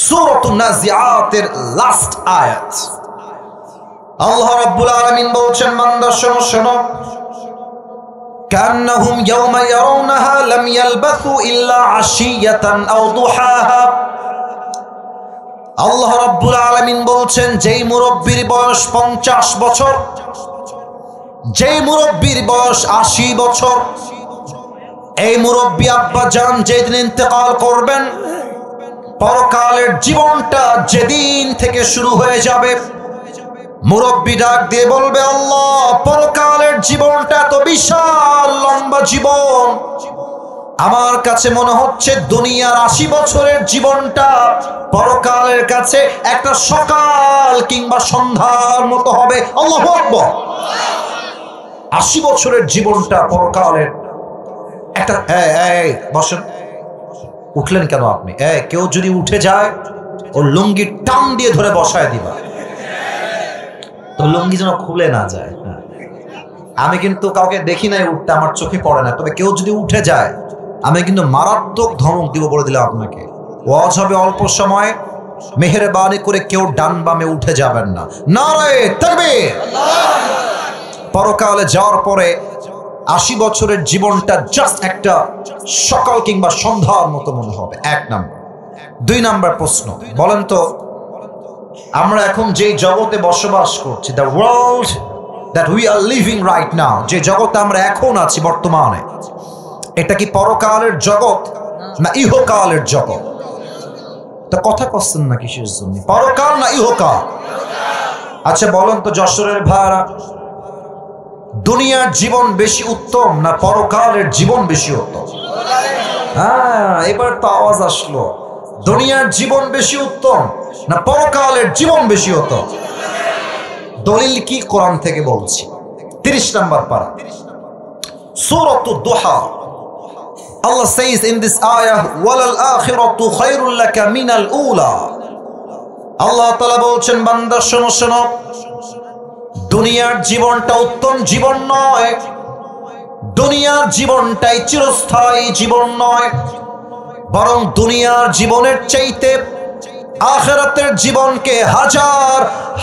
সূরাতুন নাজিআতের লাস্ট আয়াত। আল্লাহ রাব্বুল আলামিন বলছেন, বান্দা শোনো শোনো, কান্নাহুম ইয়াওমা ইয়ারাউনাহা লাম ইয়ালবাসু ইল্লা আশিয়াতান আও দুহাহা। আল্লাহ রাব্বুল আলামিন বলছেন, যেই মুরব্বির বয়স 50 বছর, যেই মুরব্বির বয়স 80 বছর, এই মুরব্বি আব্বা জান যেদিন ইন্তেকাল করবেন, পরকালের জীবনটা যেদিন থেকে শুরু হয়ে যাবে, মুরব্বি ডাক দিয়ে বলবে, আল্লাহ পরকালের জীবনটা তো বিশাল লম্বা জীবন, আমার কাছে মনে হচ্ছে দুনিয়ার 80 বছরের জীবনটা পরকালের কাছে একটা সকাল কিংবা সন্ধ্যার মতো হবে। আল্লাহু আকবার। 80 বছরের জীবনটা পরকালের একটা। বসেন, উঠলেন কেন আপনি? কেউ যদি উঠে যায়, ওর লুঙ্গি টান দিয়ে ধরে বসায় দিবা, তো লুঙ্গি যেন খুলে না যায়। আমি কিন্তু কাউকে দেখি নাই উঠতে, আমার চোখে পড়ে না, তবে কেউ যদি উঠে যায় আমি কিন্তু মারাত্মক ধমক দিব, বলে দিলাম আপনাকে। ওয়াজ হবে অল্প সময়, মেহেরবানি করে কেউ ডান বামে উঠে যাবেন না। নারায়ে তাকবীর। পরকালে যাওয়ার পরে 80 বছরের জীবনটা জাস্ট একটা সকাল কিংবা সন্ধ্যার মতো মনে হবে। 1 নম্বর। 2 নম্বর প্রশ্ন, বলেন তো, আমরা এখন যে জগতে বসবাস করছি, the world that we are living right now, যে জগতে আমরা এখন আছি বর্তমানে, এটা কি পরকালের জগৎ না ইহকালের জগৎ? তো কথা কচ্ছেন না কিসের জন্য? পরকাল না ইহকাল? আচ্ছা বলেন তো যশোরের ভাইরা, দুনিয়ার জীবন বেশি উত্তম না পরকালের জীবন বেশি উত্তম? হ্যাঁ, এবার তো আওয়াজ আসলো। দুনিয়ার জীবন বেশি উত্তম না পরকালের জীবন বেশি উত্তম? দলিল কি? কোরআন থেকে বলছি। 30 নম্বর পারা, সূরাতুদ দুহা। Allah says in this ayah, walal akhiratu khairul laka minal ula. আল্লাহ তাআলা বলছেন, বান্দা শোনো শোনো, দুনিয়ার জীবনটা উত্তম জীবন নয়, দুনিয়ার জীবনটাই চিরস্থায়ী জীবন নয়, বরং দুনিয়ার জীবনের চাইতে আখিরাতের জীবনকে হাজার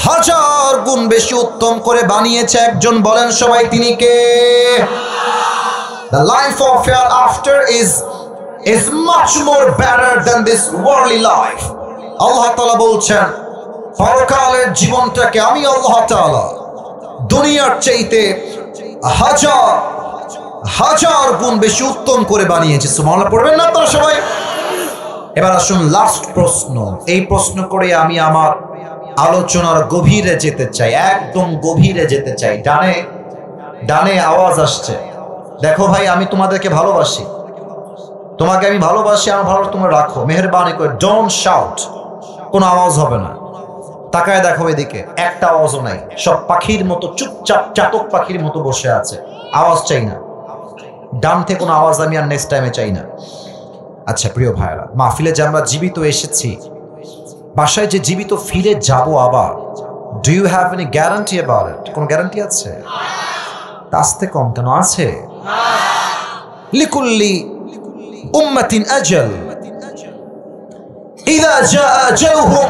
হাজার গুণ বেশি উত্তম করে বানিয়েছে একজন। বলেন সবাই তিনি কে? The life of hereafter is much more better than this worldly life. আল্লাহ তাআলা বলছেন পরকালের জীবনটাকে আমি আল্লাহ তাআলা দুনিয়ার চাইতে হাজার হাজার গুণ বেশি উত্তম করে বানিয়েছে। সুবহানাল্লাহ পড়বেন না আপনারা সবাই? এবার আসুন লাস্ট প্রশ্ন। এই প্রশ্ন করে আমি আমার আলোচনার গভীরে যেতে চাই, একদম গভীরে যেতে চাই। ডানে ডানে আওয়াজ আসছে। দেখো ভাই, আমি তোমাদেরকে ভালোবাসি, তোমাকে আমি ভালোবাসি, আমার ভালো তোমরা রাখো, মেহেরবানি করে ডোন্ট শাউট, কোনো আওয়াজ হবে না। তাকায় দেখো এদিকে, একটা আওয়াজও নাই, সব পাখির মতো চুপচাপ চাতক পাখির মতো বসে আছে, আওয়াজ চাই না। ডান থেকে কোনো আওয়াজ আমি আর নেক্সট টাইমে চাই না। আচ্ছা প্রিয় ভাইরা, মাহফিলে যে আমরা জীবিত এসেছি, বাসায় যে জীবিত ফিরে যাব আবার, do you have any guarantee about it? কোনো গ্যারান্টি আছে? আসতে কম কেন আছে? লিকুল্লি উম্মাতিন আজাল ইযা জা আজালুহুম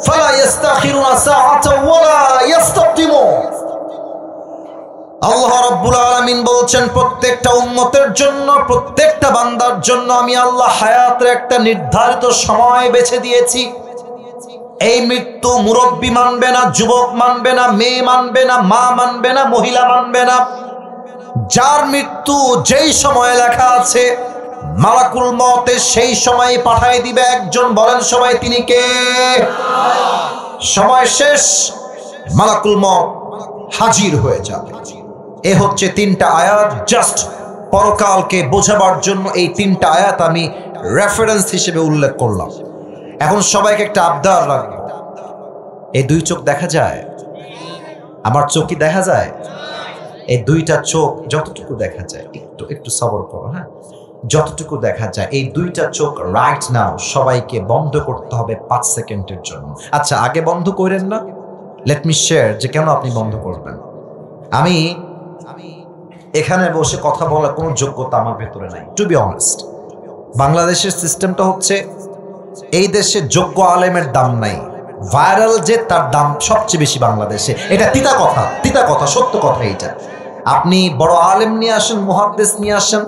ফালা ইস্তাখিরুনা সাআতান ওয়ালা ইস্তাকদিমুন। আল্লাহ রাব্বুল আলামিন বলছেন প্রত্যেকটা উম্মতের জন্য, প্রত্যেকটা বান্দার জন্য আমি আল্লাহ হায়াতের একটা নির্ধারিত সময় বেছে দিয়েছি। এই মৃত্যু মুরব্বী মানবে না, যুবক মানবে না, মেয়ে মানবে না, মা মানবে না, মহিলা মানবে না। যার মৃত্যু যেই সময়ে লেখা আছে, মালাকুল মউতে সেই সময় পাঠিয়ে দিবে একজন। বলেন সবাই তিনি কে? সময় শেষ, মালাকুল মউত হাজির হয়ে যাবে। এ হচ্ছে তিনটা আয়াত, জাস্ট পরকালকে বোঝাবার জন্য এই তিনটা আয়াত আমি রেফারেন্স হিসেবে উল্লেখ করলাম। এখন সবাইকে একটা আবদার রাখবো, এই দুই চোখ দেখা যায়? আমার চোখ কি দেখা যায়? এই দুইটা চোখ যতটুকু দেখা যায়, একটু একটু সবর করো, হ্যাঁ, যতটুকু দেখা যায় এই দুইটা চোখ রাইট নাও সবাইকে বন্ধ করতে হবে 5 সেকেন্ডের জন্য। আচ্ছা আগে বন্ধ করেন না, লেট মি শেয়ার যে কেন আপনি বন্ধ করবেন। আমি এখানে বসে কথা বলার কোনো যোগ্যতা আমার ভেতরে নাই, টু বি অনেস্ট। বাংলাদেশের সিস্টেমটা হচ্ছে, এই দেশে যোগ্য আলেমের দাম নাই, ভাইরাল যে তার দাম সবচেয়ে বেশি বাংলাদেশে। এটা তিতা কথা, সত্য কথা। এইটা আপনি বড় আলেম নিয়ে আসেন, মুহাদ্দিস নিয়ে আসেন,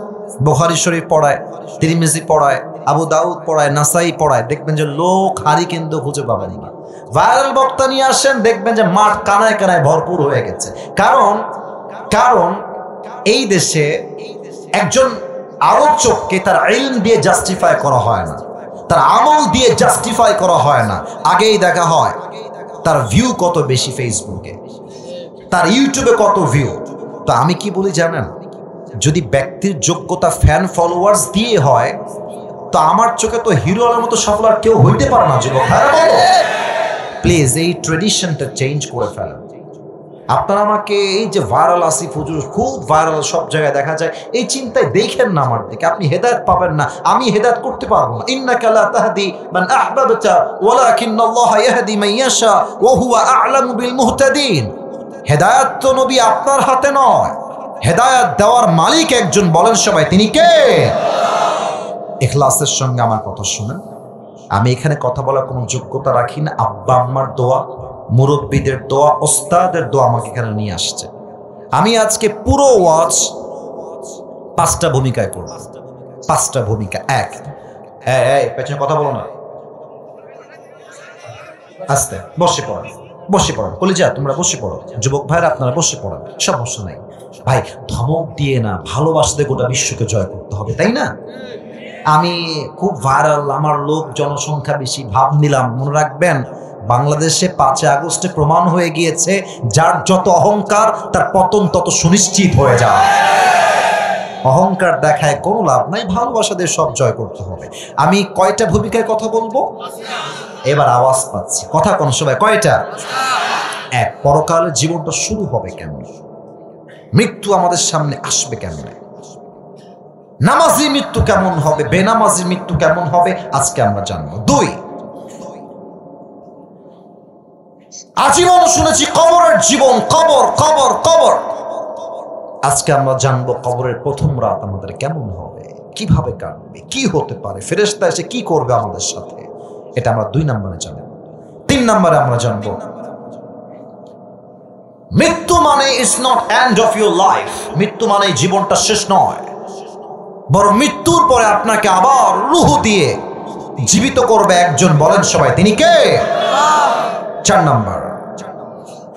বুখারী শরীফ পড়ায়, তিরমিজি পড়ায়, আবু দাউদ পড়ায়, নাসাই পড়ায়, দেখবেন যে লোক হারি কিন্তু খুঁজে পাবেন না। ভাইরাল বক্তা নিয়ে আসেন, দেখবেন যে মাঠ কানায় কানায় ভরপুর হয়ে গেছে। কারণ এই দেশে একজন আলোচককে তার ইলম দিয়ে জাস্টিফাই করা হয় না, তার আমল দিয়ে জাস্টিফাই করা হয় না। আগেই দেখা হয় তার ভিউ কত বেশি ফেসবুকে, তার ইউটিউবে কত ভিউ। তো আমি কি বলি জানেন, যদি ব্যক্তির যোগ্যতা ফ্যান ফলোয়ার্স দিয়ে হয়, তো আমার চোখে তো হিরো আলমের মতো সফল আর কেউ হইতে পারে না। যুবক প্লিজ এই ট্রেডিশনটা চেঞ্জ করে ফেলেন। আপনারা আমাকে এই যে ভাইরাল আসিফ হুজুর খুব ভাইরাল, সব জায়গায় দেখা যায়, এই চিন্তায় দেখেন না আমার দিকে, আপনি হেদায়েত পাবেন না, আমি হেদায়েত করতে পারবো না। ইন্নাকা লা তাহদি মান আহবাবতা ওয়ালাকিন্নাল্লাহ ইয়াহদি মান ইয়াশা ওয়া হুয়া আ'লামু বিল মুহতাদিন। হেদায়েত তো নবী আপনার হাতে নয়, হেদায়েত দেওয়ার মালিক একজন। বলেন সবাই তিনি কে? ইখলাসের সঙ্গে আমার কথা শুনেন। আমি এখানে কথা বলার কোনো যোগ্যতা রাখি না। আব্বা আম্মার দোয়া, মুরব্বীদের দোয়া, ওস্তাদের দোয়া আমাকে এখানে নিয়ে আসছে। আমি আজকে পুরো ওয়াজ 5টা ভূমিকায় করব। 5টা ভূমিকা। এক, পেছনে কথা বলো না, আস্তে বসে পড়ো কলিজা, তোমরা বসে পড়ো। যুবক ভাইরা আপনারা বসে পড়েন, সমস্যা নাই ভাই। ধমক দিয়ে না, ভালোবাসতে গোটা বিশ্বকে জয় করতে হবে, তাই না? আমি খুব ভাইরাল, আমার লোক জনসংখ্যা বেশি ভাব নিলাম। মনে রাখবেন, বাংলাদেশে 5 আগস্টে প্রমাণ হয়ে গিয়েছে, যার যত অহংকার তার পতন তত সুনিশ্চিত হয়ে যায়। অহংকার দেখায় কোনো লাভ নাই, ভালোবাসা দিয়ে সব জয় করতে হবে। আমি কয়টা ভূমিকায় কথা বলবো? এবার আওয়াজ পাচ্ছি, কথা কোন সবাই কয়টা? এক, পরকালের জীবনটা শুরু হবে কেমন, মৃত্যু আমাদের সামনে আসবে কেমন, নামাজি মৃত্যু কেমন হবে, বেনামাজি মৃত্যু কেমন হবে, আজকে আমরা জানবো। 2, আজীবন শুনেছি কবরের জীবন, কবর কবর কবর। আজকে আমরা জানবো কবরের প্রথম রাত আমাদের কেমন হবে, কিভাবে কাটবে, কি হতে পারে, ফেরেশতা এসে কি করবে আমাদের সাথে, এটা আমরা 2 নম্বরে জানবো। 3 নম্বরে আমরা জানবো মৃত্যু মানে is not end of your life. মৃত্যু মানে জীবনটা শেষ নয়, বরং মৃত্যুর পরে আপনাকে আবার রূহ দিয়ে জীবিত করবে একজন। বলেন সবাই, তিনি কে? 4 নম্বর,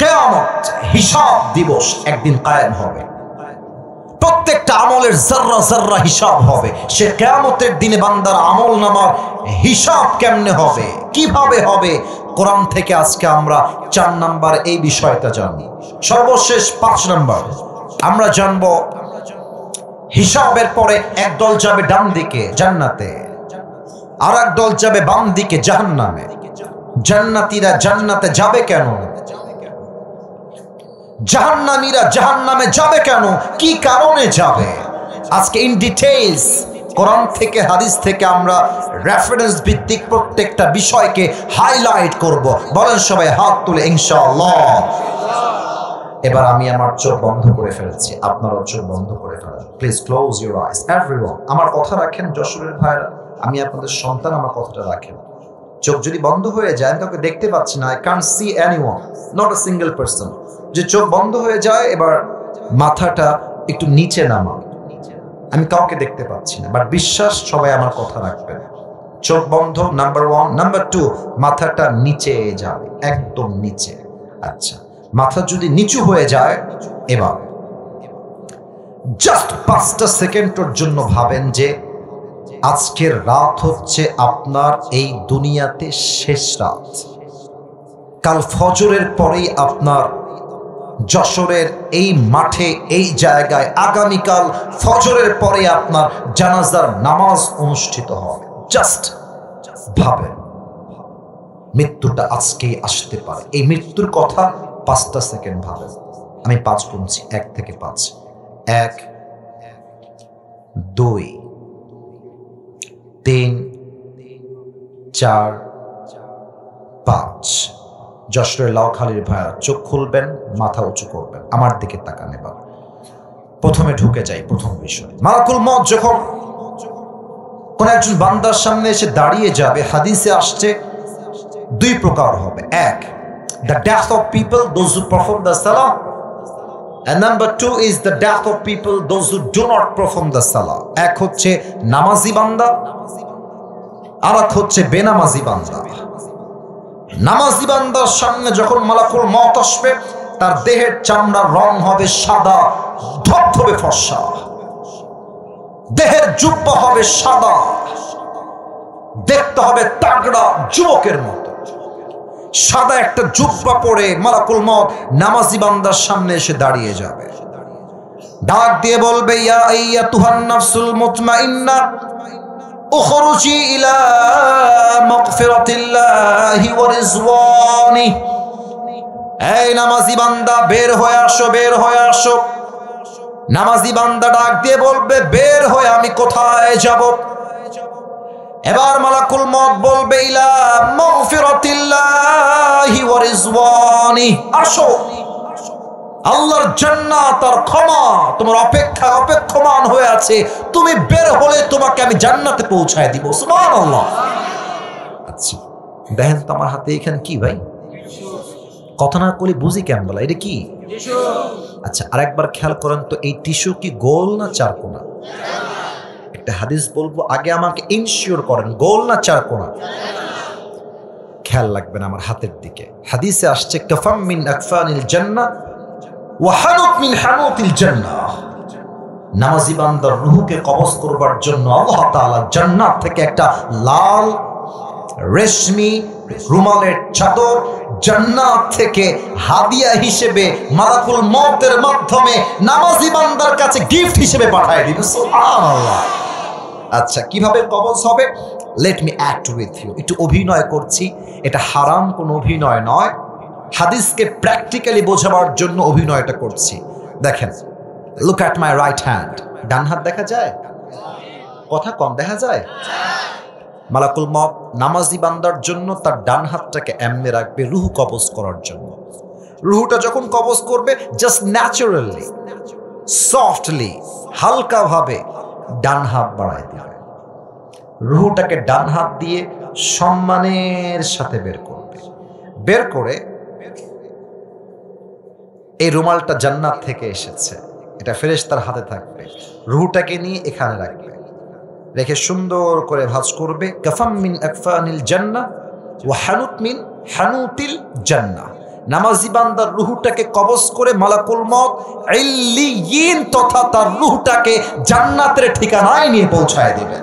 কিয়ামত, হিসাব দিবস একদিন কায়েম হবে। প্রত্যেকটা আমলের জাররা জাররা হিসাব হবে। সে কিয়ামতের দিনে বান্দার আমল নামার হিসাব কেমনে হবে, কিভাবে হবে, কোরআন থেকে আজকে আমরা 4 নাম্বার এই বিষয়টা জানি। সর্বশেষ 5 নাম্বার আমরা জানবো হিসাবের পরে একদল যাবে ডান দিকে জান্নাতে, আর একদল যাবে বাম দিকে জাহান্নামে। জান্নাতীরা জান্নাতে যাবে কেন, জাহান্নামীরা জাহান্নামে যাবে কেন, কি কারণে যাবে, আজকে ইন ডিটেইলস কোরআন থেকে হাদিস থেকে আমরা রেফারেন্স ভিত্তিক প্রত্যেকটা বিষয়কে হাইলাইট করব। বলেন সবাই হাত তুলে ইনশাআল্লাহ। এবার আমি আমার চোখ বন্ধ করে ফেলেছি, আপনারাও চোখ বন্ধ করে ফেলেন। Please close your eyes everyone. আমার কথা রাখেন যশোরের ভাইরা, আমি আপনাদের সন্তান, আমার কথাটা রাখেন। চোখ যদি বন্ধ হয়ে যায়, আমি কাউকে দেখতে পাচ্ছি না, I can't see anyone, not a single person. যে চোখ বন্ধ হয়ে যায়, এবার মাথাটা একটু নিচে নামান, আমি কাউকে দেখতে পাচ্ছি না, বাট বিশ্বাস সবাই আমার কথা রাখবেন। চোখ বন্ধ, নাম্বার 1। নাম্বার 2, মাথাটা নিচে যাবে, একদম নিচে। আচ্ছা, মাথা যদি নিচু হয়ে যায়, এবার জাস্ট 5টা সেকেন্ডের জন্য ভাবেন যে আজকের রাত হচ্ছে আপনার এই দুনিয়াতে শেষ রাত। কাল ফজরের পরেই আপনার যশোরের এই মাঠে, এই জায়গায় আগামীকাল ফজরের পরে আপনার জানাজার নামাজ অনুষ্ঠিত হবে। জাস্ট ভাবেন মৃত্যুটা আজকেই আসতে পারে। এই মৃত্যুর কথা 5টা সেকেন্ড ভাবেন। আমি 5 গুনছি, 1 থেকে 5। 1, 2, 3, 4, 5। যশোরের লাউখালীর ভাইরা চোখ খুলবেন, মাথা উঁচু করবেন, আমার দিকে তাকান। এবার প্রথমে ঢুকে যাই প্রথম বিষয়। মালাকুল মউত যখন কোন একজন বান্দার সামনে এসে দাঁড়িয়ে যাবে, হাদিসে আসছে 2 প্রকার হবে। 1, the death of people, those who perform the salah, and number 2 is the death of people, those who do not perform the salah. এক হচ্ছে নামাজি বান্দা, আর এক হচ্ছে বেনামাজি বান্দা। নামাজি বান্দার সামনে যখন মালাকুল মউত আসবে, তার দেহের চামড়ার রং হবে সাদা, ধবধবে ফর্সা, দেহের জুব্বা হবে সাদা, দেখতে হবে তাগড়া যুবকের মতো। সাদা একটা জুব্বা পরে মালাকুল মউত নামাজি বান্দার সামনে এসে দাঁড়িয়ে যাবে, ডাক দিয়ে বলবে, ইয়া আইয়াতুহান নাফসুল মুতমাইন্নাহ উখরুজি ইলা মাগফিরাতিল্লাহি ওয়া রিজওয়ানি। এই নামাজি বান্দা, বের হয়ে আসো, বের হয়ে আসো। নামাজি বান্দা ডাক দিয়ে বলবে, বের হয়ে আমি কোথায় যাব? এবার মালাকুল মউত বলবে, ইলা মাগফিরাতিল্লাহি ওয়া রিজওয়ানি, আসো, আল্লাহর জান্নাত আর ক্ষমা তোমার অপেক্ষমান হয়ে আছে, তুমি বের হলে তোমাকে আমি জান্নাতে পৌঁছায় দিব। সুবহানাল্লাহ। আচ্ছা দেখেন তো আমার হাতে এখানে কি ভাই, কথা না কলি বুঝি কেমন বলা, এটা কি? আচ্ছা আরেকবার খেয়াল করেন তো, এই টিস্যু কি গোল না চারকোনা? একটা হাদিস বলবো, আগে আমাকে ইনশিওর করেন গোল না চারকোনা। খেয়াল রাখবেন আমার হাতের দিকে। হাদিসে আসছে, কাফাম মিন আকফানিল জান্নাহ ওয়া হানুত মিন হানুতিল জান্নাহ। নামাজি বান্দার রূহকে কবজ করবার জন্য আল্লাহ তাআলা জান্নাত থেকে একটা লাল রেশমি রুমালের চাদর জান্নাত থেকে হাদিয়া হিসেবে মালাকুল মউতের মাধ্যমে নামাজি বান্দার কাছে গিফট হিসেবে পাঠিয়ে দিবেন। সুবহানাল্লাহ। আচ্ছা কিভাবে কবজ হবে? Let me act with you. একটু অভিনয় করছি, এটা হারাম কোনো অভিনয় নয়, হাদিসকে প্র্যাকটিক্যালি বোঝাবার জন্য অভিনয়টা করছি। দেখেন, look at my right hand. ডান হাত দেখা যায়? কথা কম দেখা যায়? মালাকুল মউত নামাজি বান্দার জন্য তার ডান হাতটাকে এমনে রাখবে রূহ কবজ করার জন্য। রূহটা যখন কবজ করবে, জাস্ট ন্যাচারালি সফটলি, হালকাভাবে ডান হাত বাড়ায় দিবে। রুহটাকে ডান হাত দিয়ে সম্মানের সাথে বের করবে। বের করে এই রুমালটা জান্নাত থেকে এসেছে, এটা ফেরেশতার হাতে থাকবে। রুহটাকে নিয়ে এখানে রাখবে, রেখে সুন্দর করে ভাঁজ করবে। কাফাম মিন আকফানিল জান্নাহ ওয়া হানুত মিন হানুতিল জান্নাহ। নামাজি বান্দার রুহটাকে কবজ করে মালাকুল মউত ইল্লিয়িন তথা তার রুহটাকে জান্নাতের ঠিকানায় নিয়ে পৌঁছায় দিবেন।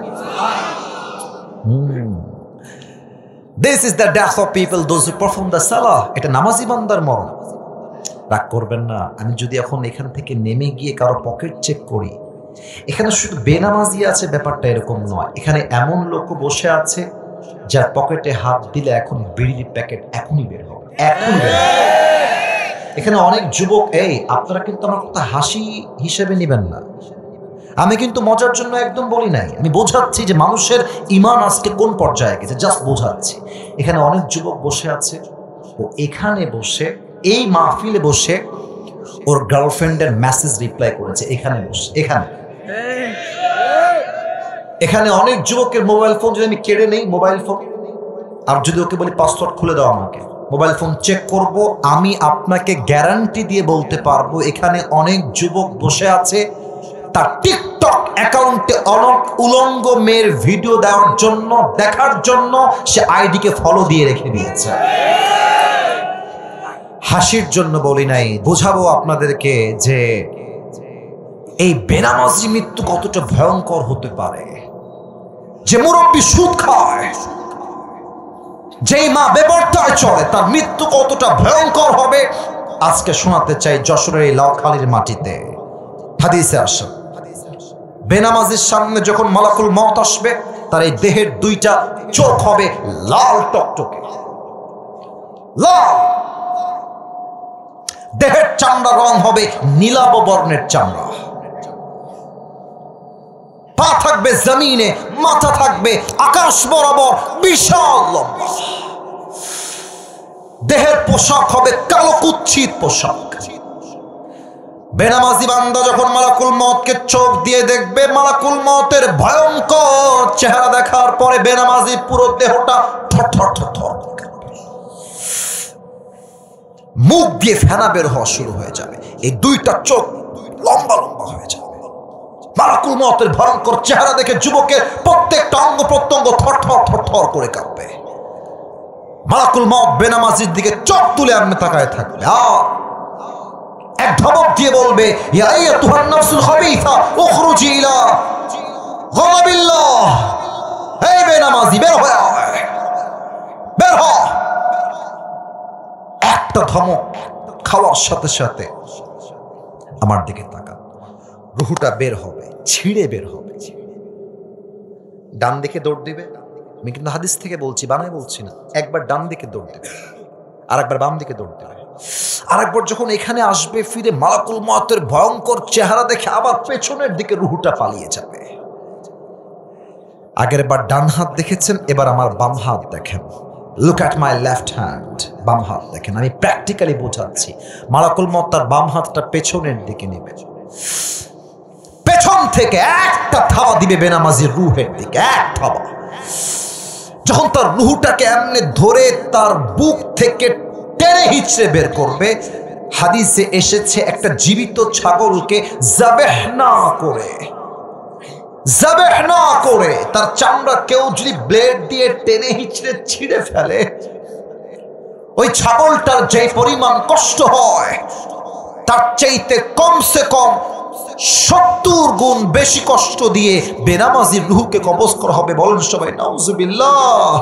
This is the death of people, those who perform the salah. এটা নামাজি বান্দার মরণ। রাগ করবেন না, আমি যদি এখন এখান থেকে নেমে গিয়ে কারো পকেট চেক করি, এখানে শুধু বেনামাজি আছে ব্যাপারটা এরকম নয়। এখানে এমন লোক বসে আছে যার পকেটে হাত দিলে এখন বিড়ির প্যাকেট এখনই বের হবে, এখনই বের হবে। এখানে অনেক যুবক, এই আপনারা কিন্তু আমার কথা হাসি হিসেবে নেবেন না, আমি কিন্তু মজার জন্য একদম বলি নাই, আমি বোঝাচ্ছি যে মানুষের ঈমান আজকে কোন পর্যায়ে গেছে, জাস্ট বোঝাচ্ছি। এখানে অনেক যুবক বসে আছে, ও এখানে বসে এই মাহফিলে বসে ওর গার্লফ্রেন্ডের মেসেজ রিপ্লাই করেছে এখানে বসে। এখানে অনেক যুবকের মোবাইল ফোন যদি আমি কেড়ে নেই, মোবাইল ফোন, আর যদি ওকে বলি পাসওয়ার্ড খুলে দাও আমাকে, মোবাইল ফোন চেক করব, আমি আপনাকে গ্যারান্টি দিয়ে বলতে পারবো এখানে অনেক যুবক বসে আছে তার টিকটক অ্যাকাউন্টে অনেক উলঙ্গ মেয়ের ভিডিও দেওয়ার জন্য, দেখার জন্য সে আইডিকে ফলো দিয়ে রেখে দিয়েছে। হাসির জন্য বলি নাই, বোঝাবো আপনাদেরকে যে এই বেনামাজি মৃত্যু কতটা ভয়ঙ্কর হতে পারে। যে মুরব্বী সুদ খায়, যেই মা বেপরদায় চলে, তার মৃত্যু কতটা ভয়ঙ্কর হবে আজকে শোনাতে চাই যশোরের এই লাউখালীর মাটিতে। হাদিসে আসে বেনামাজির সামনে যখন মালাকুল মউত আসবে, তার এই দেহের দুইটা চোখ হবে লাল টকটকে, লাল। দেহের চামড়া রং হবে নীলাভ বর্ণের চামড়া। পা থাকবে জমিনে, মাথা থাকবে আকাশ বরাবর, বিশাল লম্বা। দেহের পোশাক হবে কালো কুৎসিত পোশাক। বেনামাজি বান্দা যখন মালাকুল মউতকে চোখ দিয়ে দেখবে, মালাকুল মউতের ভয়ঙ্কর চেহারা দেখার পরে বেনামাজি পুরো দেহটা থরথর থরথর করে কাঁপবে, মুখ দিয়ে ফেনা বের হওয়া শুরু হয়ে যাবে, এই দুইটা চোখ লম্বা লম্বা হয়ে যাবে। মালাকুল মউতের ভয়ঙ্কর চেহারা দেখে যুবকের প্রত্যেকটা অঙ্গ প্রত্যঙ্গ থরথর থরথর করে কাঁপবে। মালাকুল মউত বেনামাজির দিকে চোখ তুলে এমনি তাকায় থাকবে, আর এক ধমক দিয়ে বলবে, ইয়া আইয়াতুহান নাফসুল খাবিসা উখরুজি ইলা গাযাবিল্লাহ। হে বেনামাজি, বের হয়ে আয়, বের হ। একটা ধমক খাওয়ার সাথে সাথে আমার দিকে তাকান, রুহটা বের হবে, ছিঁড়ে বের হবে, ডান দিকে দৌড় দিবে। আমি কিন্তু হাদিস থেকে বলছি, বানায় বলছি না। একবার ডান দিকে দৌড় দেবে, আর একবার বাম দিকে দৌড় দেবে। আর একবার যখন এখানে আসবে, ফিরে মালাকুল মউতের ভয়ঙ্কর চেহারা দেখে আবার পেছনের দিকে রুহটা পালিয়ে যাবে। আগের বার ডান হাত দেখেছেন, এবার আমার বাম হাত দেখেন। Look at my left hand, বাম হাত দেখেন। আমি প্র্যাকটিক্যালি বোঝাচ্ছি। মালাকুল মউত তার বাম হাতটা পেছনের দিকে নেবে, পেছন থেকে একটা থাবা দিবে বেনামাজির রুহের দিকে, এক থাবা। যখন তার রুহটাকে এমনি ধরে তার বুক থেকে টেনে হিচড়ে বের করবে, হাদিসে এসেছে একটা জীবিত ছাগলকে যাবেহ না করে তার চামড়া কেউ যদি ব্লেড দিয়ে টেনে হিচড়ে ছিঁড়ে ফেলে, ওই ছাগলটার যে পরিমাণ কষ্ট হয় তার চাইতে কমসে কম 70 গুণ বেশি কষ্ট দিয়ে বেনামাজির রুহকে কবজ করা হবে। বলেন সবাই নাউজুবিল্লাহ।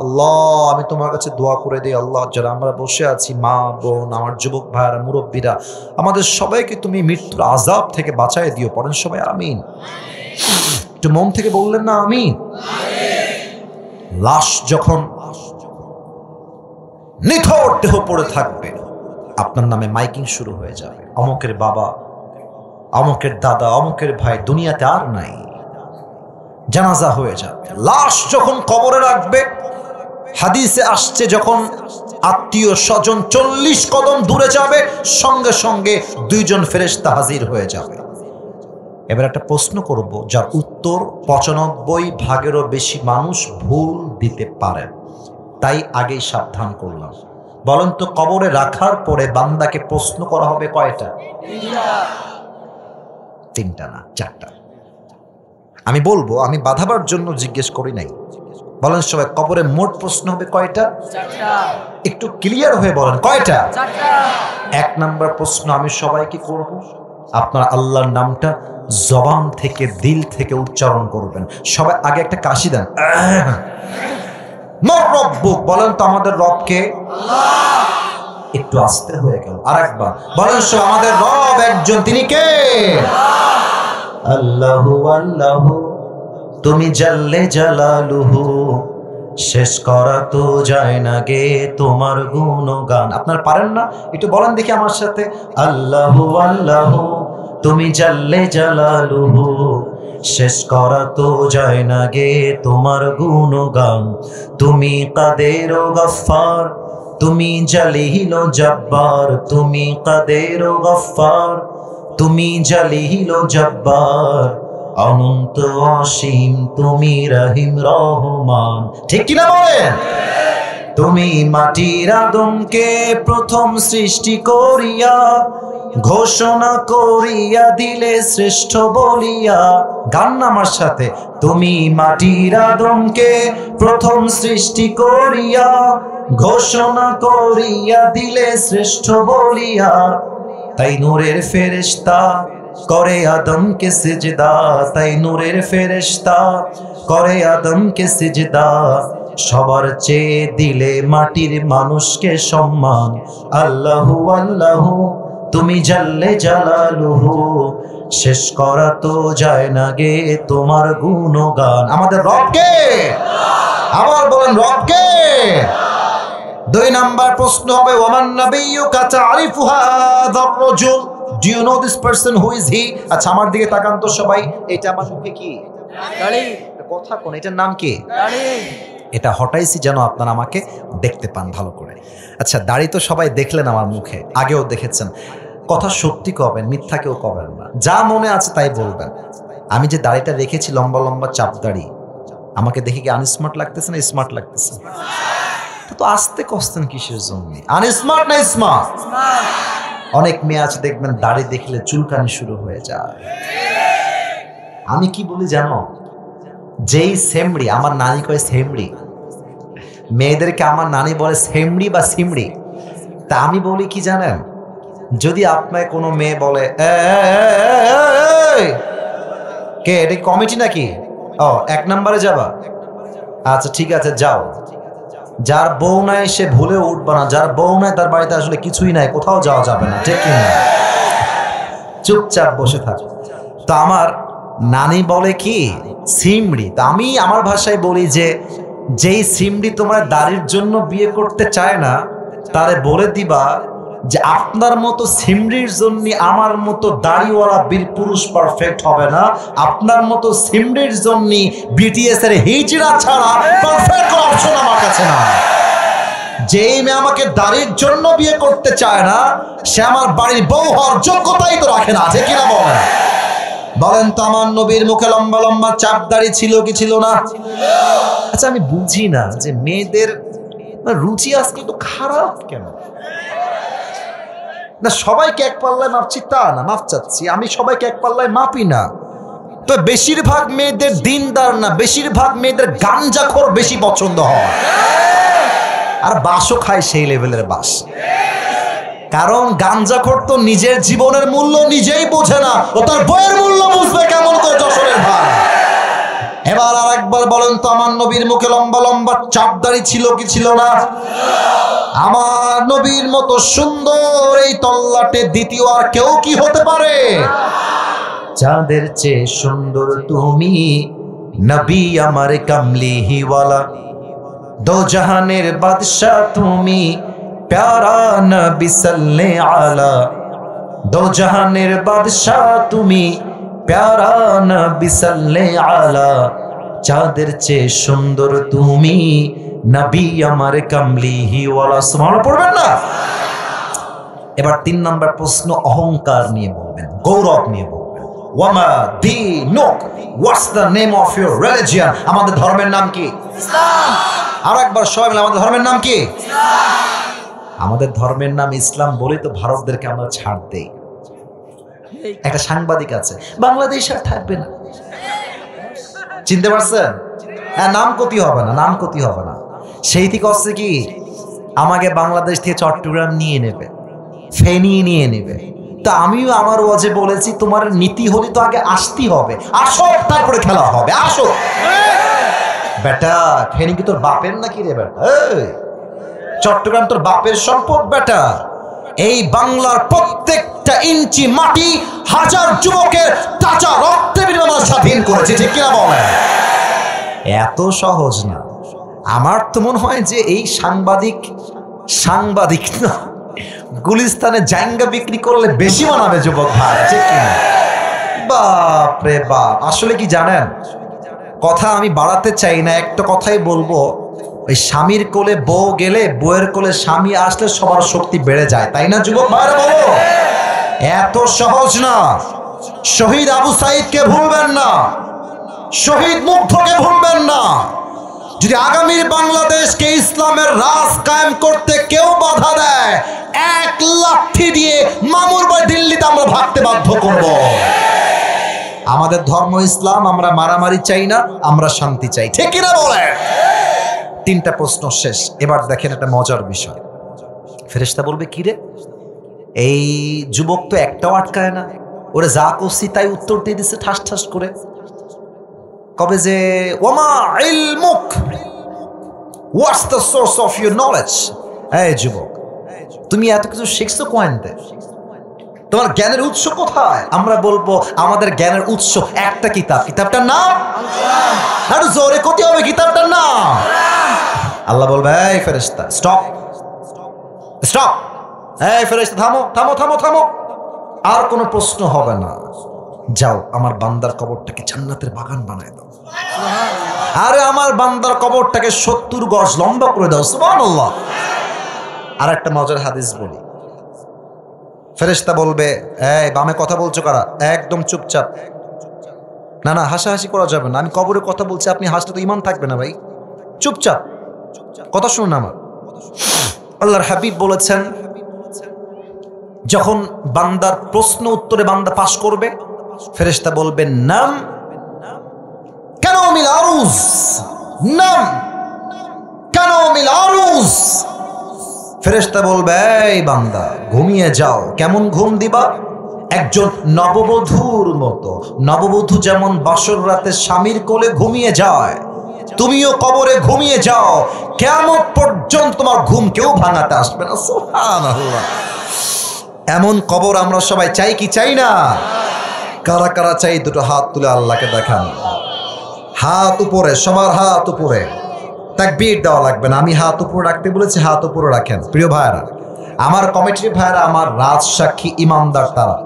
আল্লাহ, আমি তোমার কাছে দোয়া করে দিই, আল্লাহ, যারা আমরা বসে আছি, মা বোন, আমার যুবক ভাইরা, মুরব্বীরা, আমাদের সবাইকে তুমি মৃত্যুর আযাব থেকে বাঁচায় দিও। পড়েন সবাই আমিন। একটু মন থেকে বললেন না আমিন? লাশ যখন নিথর দেহ পড়ে থাকবে, আপনার নামে মাইকিং শুরু হয়ে যাবে, অমুকের বাবা, অমুকের দাদা, অমুকের ভাই দুনিয়াতে আর নাই, জানাজা হয়ে যাবে। লাশ যখন কবরে রাখবে, হাদিসে আসছে যখন আত্মীয় স্বজন 40 কদম দূরে যাবে, সঙ্গে সঙ্গে 2 জন ফেরেশতা হাজির হয়ে যাবে। এবার একটা প্রশ্ন করব, যার উত্তর 95 ভাগেরও বেশি মানুষ ভুল দিতে পারে, তাই আগেই সাবধান করলাম। বলেন তো, কবরে রাখার পরে বান্দাকে প্রশ্ন করা হবে কয়টা? 3টা না 4টা। আমি বলবো, আমি বাধাবার জন্য জিজ্ঞেস করি নাই। বলেন সবাই, কবরে মোট প্রশ্ন হবে কয়টা? 4টা। একটু ক্লিয়ার হয়ে বলেন, কয়টা? 4টা। 1 নাম্বার প্রশ্ন আমি সবাইকে করব, আপনার আল্লাহর নামটা জবান থেকে দিল থেকে উচ্চারণ করবেন। সবাই আগে একটা কাশি দেন। মর রব্বুক, বলেন তো আমাদের রব কে? আল্লাহ। একটু আস্তে হয়ে গেল, আরেকবার বলেন, আমাদের রব একজন, তিনি কে? আল্লাহু আল্লাহু, তুমি জাল্লে জালালুহু, শেষ করা তো যায় না গে তোমার গুণগান। আপনারা পারেন না? একটু বলেন দেখি আমার সাথে, আল্লাহু আল্লাহু, তুমি জাল্লে জালালুহু, শেষ করা তো যায় না গে তোমার গুণগান। তুমি কাদের ও গফফার, তুমি জালিল ও জব্বার, তুমি কাদের ও গফফার, তুমি জালিল ও জব্বার, অনন্ত অসীম তুমি রহিম রহমান। ঠিক কিনা বলেন? তুমি মাটির আদমকে প্রথম সৃষ্টি করিয়া ঘোষণা করিয়া দিলে শ্রেষ্ঠ বলিয়া। গান আমার সাথে, তুমি মাটির আদমকে প্রথম সৃষ্টি করিয়া ঘোষণা করিয়া দিলে শ্রেষ্ঠ বলিয়া। তাই নূরের ফেরেশতা করে আদমকে সিজদা, তাই নূরের ফেরেশতা করে আদমকে সিজদা। সবার চেয়ে দিলে মাটির মানুষকে সম্মান। আল্লাহু আল্লাহু, তুমি জাল্লে জালালুহু, শেষ করা তো যায় না গে তোমার গুণগান। আমাদের রব কে? আবার বলেন, রব কে? 2 নাম্বার প্রশ্ন হবে, ওয়ামান নাবিয়্যুকা তা'রিফু হাযার রাজুল, do you know this person, who is he? আচ্ছা আমার দিকে তাকান তো সবাই, এটা আমার মুখে কি? দাড়ি। কথা কোন, এটার নাম কি? দাড়ি। এটা হটাইছি যেন আপনারা আমাকে দেখতে পান ভালো করে। আচ্ছা, দাড়ি তো সবাই দেখলেন আমার মুখে, আগেও দেখেছেন। কথা সত্যি কবেন, মিথ্যা কেউ কবেন না, যা মনে আছে তাই বলবেন। আমি যে দাড়িটা রেখেছি, লম্বা লম্বা চাপ দাড়ি, আমাকে দেখে কি আনস্মার্ট লাগতেছে না স্মার্ট লাগতেছে? তো আসতে কষ্টেন কিসের জন্য? আনস্মার্ট না স্মার্ট? অনেক মেয়ে আছে দেখবেন দাড়ি দেখলে চুলকানি শুরু হয়ে যায়। আমি কি বলি জানো? যেই সেমড়ি, আমার নানি কয় সেমড়ি, মেয়েদেরকে আমার নানি বলে সেমড়ি বা সিমড়ি। তা আমি বলি কি জানেন, যদি আপনাকে কোনো মেয়ে বলে কে, এটা কমিটি নাকি? ও 1 নম্বরে যাবা? আচ্ছা ঠিক আছে যাও। যার বউ নাই সে ভুলে উঠবা না, যার বউ নাই তার বাড়িতে আসলে কিছুই নাই, কোথাও যাওয়া যাবে না, ঠিক কিনা? চুপচাপ বসে থাকো। তো আমার নানি বলে কি সিমড়ি। তা আমি আমার ভাষায় বলি যে যেই সিমড়ি তোমার দাড়ির জন্য বিয়ে করতে চায় না, তারে বলে দিবা যে আপনার মতো সিমড়ির জন্য আমার মতো দাড়িওয়ালা বীর পুরুষ পারফেক্ট হবে না, আপনার মতো সিমড়ির জন্য বিটিএস এর হিজড়া ছাড়া পারফেক্ট অপশন আমার কাছে না। যেই মেয়ে আমাকে দাড়ির জন্য বিয়ে করতে চায় না, সে আমার বাড়ির বউ হওয়ার যোগ্যতাই তো রাখে না, ঠিক কিনা বলেন? বলেন তো আমার নবীর মুখে লম্বা লম্বা চাপ দাড়ি ছিল কি ছিল না? আচ্ছা আমি বুঝি না যে মেয়েদের রুচি আজকে তো খারাপ কেন? না সবাইকে এক পাল্লায় মাপছি তা না, মাপ চাচ্ছি, আমি সবাইকে এক পাল্লায় মাপি না। তো বেশিরভাগ মেয়েদের দিনদার না, বেশিরভাগ মেয়েদের গাঞ্জাখোর বেশি পছন্দ হয়, আর বাসও খায় সেই লেভেলের বাস। কারণ গাঞ্জাখোর তো নিজের জীবনের মূল্য নিজেই বোঝে না, ও তার বইয়ের মূল্য বুঝবে কেমন করে যশোরের ভাই। এবার আর একবার বলেন তো আমার নবীর মুখে লম্বা লম্বা চাপ দাড়ি ছিল কি ছিল না? আমার নবীর মতো সুন্দর এই তল্লাটে দ্বিতীয় আর কেউ কি হতে পারে? চাঁদের চেয়ে সুন্দর তুমি নবী আমার কামলিওয়ালা, দো জাহানের বাদশাহ তুমি প্যারা নবী সাল্লে আলা, দো জাহানের বাদশাহ তুমি প্যারা নবী সাল্লে আলা। চাঁদের চেয়ে সুন্দর তুমি নবী আমার কামলিহি ওয়ালা সুবহানাল্লাহ পড়বেন না? এবার 3 নাম্বার প্রশ্ন অহংকার নিয়ে বলবেন, গৌরব নিয়ে বলবেন। ওয়ামা দীনুক, what's the name of your religion? আমাদের ধর্মের নাম কি? ইসলাম। আর একবার সবাই মিলে আমাদের ধর্মের নাম কি? ইসলাম। আমাদের ধর্মের নাম ইসলাম বলেই তো ভারতদেরকে আমরা ছাড় দেই। একটা সাংবাদিক আছে, বাংলাদেশ আর থাকবে না, চিনতে পারছেন? হ্যাঁ, নাম ক্ষতি হবে না, নাম ক্ষতি হবে না। সেই থেকে হচ্ছে কি, আমাকে বাংলাদেশ থেকে চট্টগ্রাম নিয়ে নেবে, ফেনী নিয়ে নেবে। তা আমিও আমার ওয়াজে বলেছি, তোমার নীতি হলে তো আগে আসতেই হবে, আসো তারপরে খেলা হবে, আসো। বেটা ফেনী কি তোর বাপের নাকি রে বেটা? চট্টগ্রাম তোর বাপের সম্পদ বেটা। এই বাংলার প্রত্যেকটা ইঞ্চি মাটি হাজার যুবকের তাজা রক্তে বিনিময়ে স্বাধীন করেছে, ঠিক কিনা বলেন? এত সহজ না। আমার তো মনে হয় যে এই সাংবাদিক না, গুলিস্তানে জায়গা বিক্রি করলে বেশি মানাবে যুবক ভাই, ঠিক কিনা? বাপ রে বাপ। আসলে কি জানেন, কথা আমি বাড়াতে চাই না, একটা কথাই বলবো, ওই স্বামীর কোলে বউ গেলে বউয়ের কোলে স্বামী আসলে সবার শক্তি বেড়ে যায়, তাই না যুবক ভাইরা বলো? এত সহজ না। শহীদ আবু সাইদকে ভুলবেন না, শহীদ মুগ্ধকে ভুলবেন না। যদি আগামীর বাংলাদেশকে ইসলামের রাজ কায়েম করতে কেউ বাধা দেয়, 1 লাঠি দিয়ে মামুর বাড়ি দিল্লিতে আমরা ভাগতে বাধ্য করব। আমাদের ধর্ম ইসলাম, আমরা মারামারি চাই না, আমরা শান্তি চাই, ঠিক কিনা বলে? 3টা প্রশ্ন শেষ। এবার দেখেন একটা মজার বিষয়। ফেরেশতা বলবে, কি রে এই যুবক তো একটাও আটকায় না, ওরে যা করছি তাই উত্তর দিয়ে দিচ্ছে ঠাস ঠাস করে। কবে যে ওমা ইলমুক, what's the source of your knowledge? এই যুবক, তুমি এত কিছু শিখছো কোয়ান্তে, তোমার জ্ঞানের উৎস কোথায়? আমরা বলবো আমাদের জ্ঞানের উৎস একটা কিতাব, কিতাবটার নাম আল্লাহ। আর জোরে কত হবে কিতাবটার নাম? আল্লাহ বলবে, এই ফেরেশতা স্টপ স্টপ, এই ফেরেশতা থামো থামো থামো থামো, আর কোনো প্রশ্ন হবে না। যাও আমার বান্দার কবরটাকে জান্নাতের বাগান বানায় দাও। আরে আমার বান্দার কবরটাকে 70 গজ লম্বা করে দাও, সুবহানাল্লাহ। আর একটা মজার হাদিস বলি। ফেরেশতা বলবে, এই বামে কথা বলছো কারা? একদম চুপচাপ। না না, হাসাহাসি করা যাবে না, আমি কবরে কথা বলছি, আপনি হাসলে তো ঈমান থাকবে না ভাই, চুপচাপ কথা শুনুন আমার। আল্লাহর হাবিব বলেছেন, যখন বান্দার প্রশ্ন উত্তরে বান্দা পাশ করবে, ফেরেশতা বলবেন, নাম কেন মিল আরুজ, নাম কেন মিল আরুজ। ফেরেশতা বলবে, এই বান্দা ঘুমিয়ে যাও। কেমন ঘুম দিবা? একজন নববধূর মতো। নববধূ যেমন বাসর রাতে স্বামীর কোলে ঘুমিয়ে যায়, তুমিও কবরে ঘুমিয়ে যাও, কিয়ামত পর্যন্ত তোমার ঘুম কেউ ভাঙাতে আসবে না। সুবহানাল্লাহ। এমন কবর আমরা সবাই চাই কি চাই না? কারা কারা চাই? দুটো হাত তুলে আল্লাহকে দেখান। হাত উপরে, সবার হাত উপরে। তাকবীর দেওয়া লাগবে না, আমি হাত উপরে রাখতে বলেছি, হাত উপরে রাখেন। প্রিয় ভাইরা, আমার কমিটির ভাইরা, আমার রাজসাক্ষী ইমানদার তারা,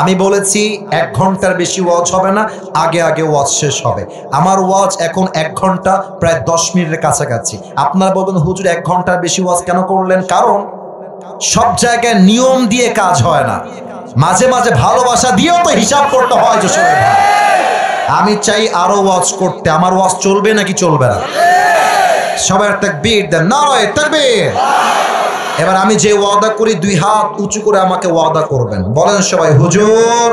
আমি বলেছি 1 ঘন্টার বেশি ওয়াজ হবে না, আগে আগে ওয়াজ শেষ হবে। আমার ওয়াজ এখন 1 ঘন্টা প্রায় 10 মিনিটের কাছাকাছি। আপনারা বলবেন, হুজুর 1 ঘন্টার বেশি ওয়াজ কেন করলেন? কারণ সব জায়গায় নিয়ম দিয়ে কাজ হয় না, মাঝে মাঝে ভালোবাসা দিয়েও তো হিসাব করতে হয়। আমি চাই আরো ওয়াজ করতে। আমার ওয়াজ চলবে নাকি চলবে না? সবাই তাকবীর দেন, নারায়ে তাকবীর। এবার আমি যে ওয়াদা করি, 2 হাত উঁচু করে আমাকে ওয়াদা করবেন। বলেন সবাই, হুজুর।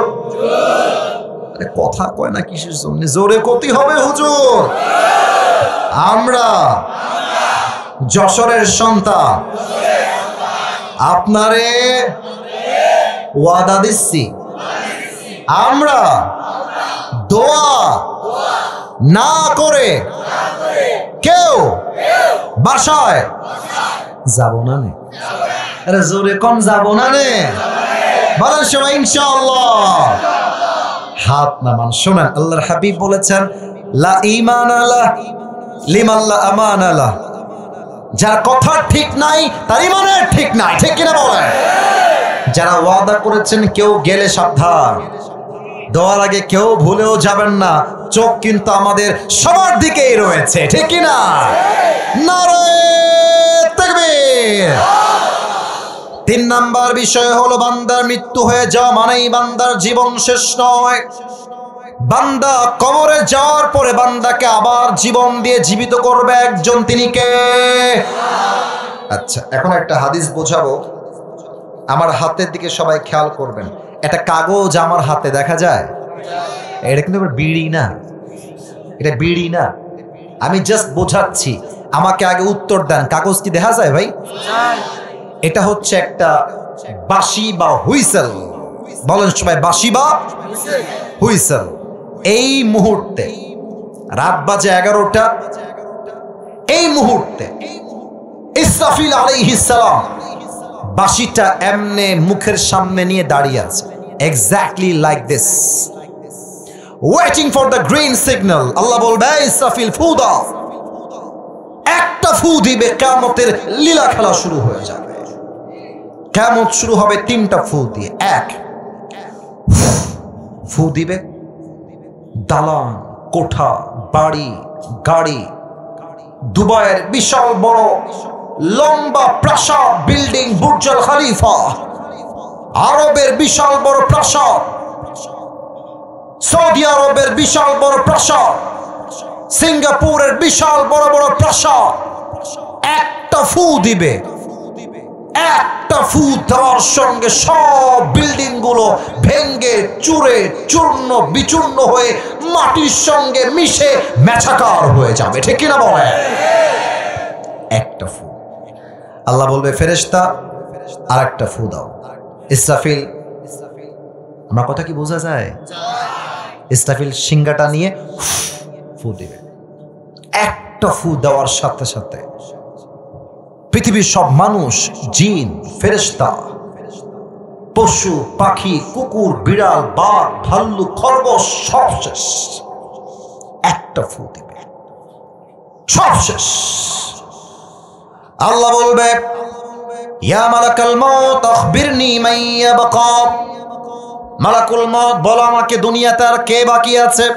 কথা কয় না কিসের জন্য? জোরে কতি হবে হুজুর। আমরা যশোরের সন্তান, আপনারে ওয়াদা দিচ্ছি, আমরা দোয়া না করে কেউ বাসায় যাব না নে। আরে জোরে কম, যাব না নে। বলেন সবাই ইনশাআল্লাহ। হাত নামান। শোনেন, আল্লাহর হাবিব বলেছেন, লা ঈমানা লা লিমান লা আমানা লা। যার কথা ঠিক নাই তার ঈমানের ঠিক নাই, ঠিক কিনা বলেন? যারা ওয়াদা করেছেন কেউ গেলে সাবধান, দেওয়ার আগে কেউ ভুলেও যাবেন না, চোখ কিন্তু আমাদের সবার দিকেই রয়েছে, ঠিক কি না? নারে তাকবীর। 3 নাম্বার বিষয় হলো বান্দার মৃত্যু হয়ে যাওয়া মানেই বান্দার জীবন শেষ নয়। বান্দা কবরে যাওয়ার পরে বান্দাকে আবার জীবন দিয়ে জীবিত করবে একজন, তিনি কে? আচ্ছা, এখন একটা হাদিস বোঝাবো, আমার হাতের দিকে সবাই খেয়াল করবেন। একটা কাগজ আমার হাতে দেখা যায়, এটা কিন্তু বিড়ি না, এটা বিড়ি না। আমি জাস্ট বোঝাচ্ছি, আমাকে আগে উত্তর দেন, কাগজ কি দেখা যায় ভাই? এটা হচ্ছে একটা বাঁশি বা হুইসেল। বলেন সবাই, বাঁশি বা হুইসেল। এই মুহূর্তে রাত বাজে 11টা, এই মুহূর্তে ইসরাফিল আলাইহিস সালাম বাঁশিটা এমনে মুখের সামনে নিয়ে দাঁড়িয়ে আছে, exactly like this, waiting for the green signal. Allah বলবে, ইসরাফিল ফু দাও। একটা ফু দিবে, কিয়ামতের লীলা খেলা শুরু হয়ে যাবে। কিয়ামত শুরু হবে 3টা ফু দিয়ে। এক ফু দিবে, দালান, কোঠা, বাড়ি, গাড়ি, দুবাইয়ের বিশাল বড় লম্বা প্রাসাদ, বিল্ডিং, বুর্জ খলিফা, আরবের বিশাল বড় প্রাসাদ, সৌদি আরবের বিশাল বড় প্রাসাদ, সিঙ্গাপুরের বিশাল বড় বড় প্রাসাদ। একটা ফু দিবে, একটা ফু দেওয়ার সঙ্গে সব বিল্ডিং গুলো ভেঙ্গে চুরে চূর্ণ বিচূর্ণ হয়ে মাটির সঙ্গে মিশে মেছাকার হয়ে যাবে, ঠিক কিনা বলে? একটা ফু। আল্লাহ বলবে, ফেরেশতা আর একটা ফু দাও। ইসরাফিল, আমার কথা কি বোঝা যায়? ইসরাফিল সিংহাটা নিয়ে ফু দিবে। একটা ফু দেওয়ার সাথে সাথে পৃথিবীর সব মানুষ, জিন, ফেরেশতা, পশু পাখি, কুকুর, বিড়াল, বাঘ, ভাল্লুক, খরগোশ, সব শেষ। একটা ফু দিবে, সব শেষ। আল্লাহ বলবে, ইয়া মালাকাল মাউত আখবিরনি মান ইয়াবকা। মালাকুল মউত, বলো আমাকে দুনিয়াতে আর কে বাকি আছে?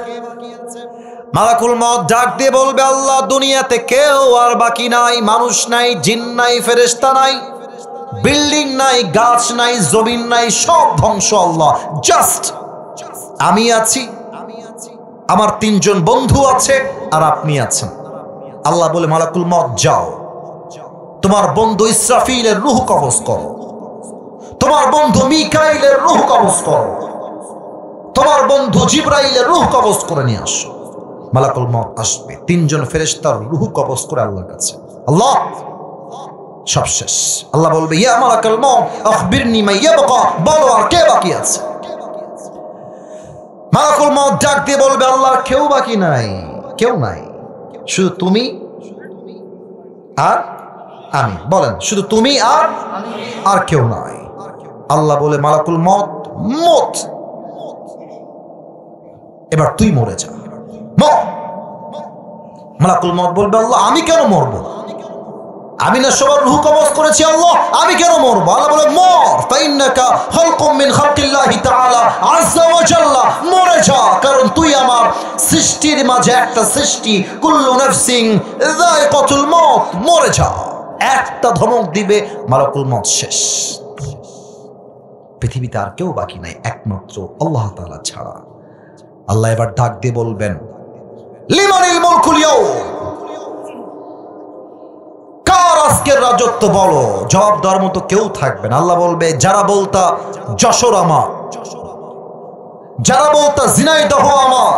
মালাকুল মউত ডাক দিয়ে বলবে, আল্লাহ দুনিয়াতে কেউ আর বাকি নাই, মানুষ নাই, জিন নাই, ফেরেশতা নাই, বিল্ডিং নাই, গাছ নাই, জমিন নাই, সব ধ্বংস আল্লাহ। জাস্ট আমি আছি, আমার 3 জন বন্ধু আছে, আর আপনি আছেন। আল্লাহ বলে, মালাকুল মউত যাও, তোমার বন্ধু ইসরাফিলের রূহ কবজ করো, তোমার বন্ধু মিকাইলের রূহ কবজ করো, তোমার বন্ধু জিবরাইলের রূহ কবজ করে নিয়ে আসো। মালাকুল মউত আসবে, 3 জন ফেরেশতার রূহ কবজ করে আল্লাহর কাছে। আল্লাহ, সব শেষ। আল্লাহ বলবে, ইয়া মালাকুল মউত আখবিরনি মা ইয়াবকা, বলো আর কে বাকি আছে? মালাকুল মউত ডাক দিয়ে বলবে, আল্লাহ কেউ বাকি নাই, কেউ নাই, শুধু তুমি আর আমি। বলেন, শুধু তুমি আর কেউ নাই। আল্লাহ বলে, মালাকুল মউত মত, এবার তুই মরে যা। মালাকুল মউত বলবে, আল্লাহ আমি কেন মরবো? আমি না সবার রূহ কবজ করেছি, আল্লাহ আমি কেন মরবো? আল্লাহ বলে, মর, ফাইন্নাকা খালকুম মিন খালকিল্লাহি তাআলা আযজা ওয়া জাল্লা, মরে যা, কারণ তুই আমার সৃষ্টির মাঝে একটা সৃষ্টি। কুল্লু নাফসিন যায়কাতুল মউত, মরে যা। একটা ধমক দিবে, মালাকুল মউত শেষ। পৃথিবীতে আর কেউ বাকি নাই একমাত্র আল্লাহ তাআলা ছাড়া। আল্লাহ এবার ডাক দিয়ে বলবেন, লিমানিল মুলকুল ইয়াউম, কার আজকের রাজত্ব বলো? জবাব দেওয়ার মতো কেউ থাকবে না। আল্লাহ বলবে, যারা বলতা যশোর আমার, যারা বলতা ঝিনাইদহ আমার,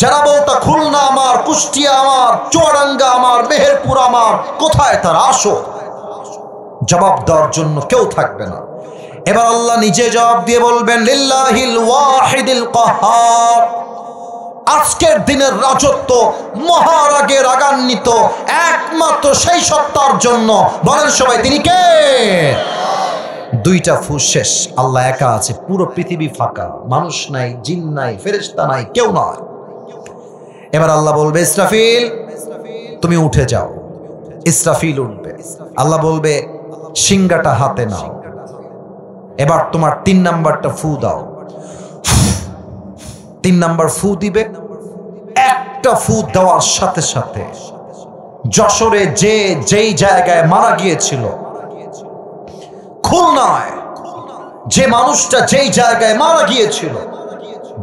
যারা বলতা খুলনা আমার, কুষ্টিয়া আমার, চুয়াডাঙ্গা আমার, মেহেরপুর আমার, কোথায় তারা? আসো। জবাব দেওয়ার জন্য কেউ থাকবে না। এবার আল্লাহ নিজে জবাব দিয়ে বলবেন, লিল্লাহিল ওয়াহিদিল কাহ্হার, আজকের দিনের রাজত্ব মহারাগে রাগান্বিত একমাত্র সেই সত্তার জন্য। বলেন সবাই, তিনি কে? 2টা ফু শেষ, আল্লাহ একা আছে, পুরো পৃথিবী ফাঁকা, মানুষ নাই, জিন নাই, ফেরেশতা নাই, কেউ নয়। এবার আল্লাহ বলবে, ইসরাফিল তুমি উঠে যাও। ইসরাফিল উঠবে, আল্লাহ বলবে, সিংহাটা হাতে নাও, এবার তোমার 3 নাম্বারটা ফু দাও। 3 নাম্বার ফু দিবে। একটা ফু দেওয়ার সাথে সাথে যশোরে যেই জায়গায় মারা গিয়েছিল, খুলনায় যে মানুষটা যেই জায়গায় মারা গিয়েছিল,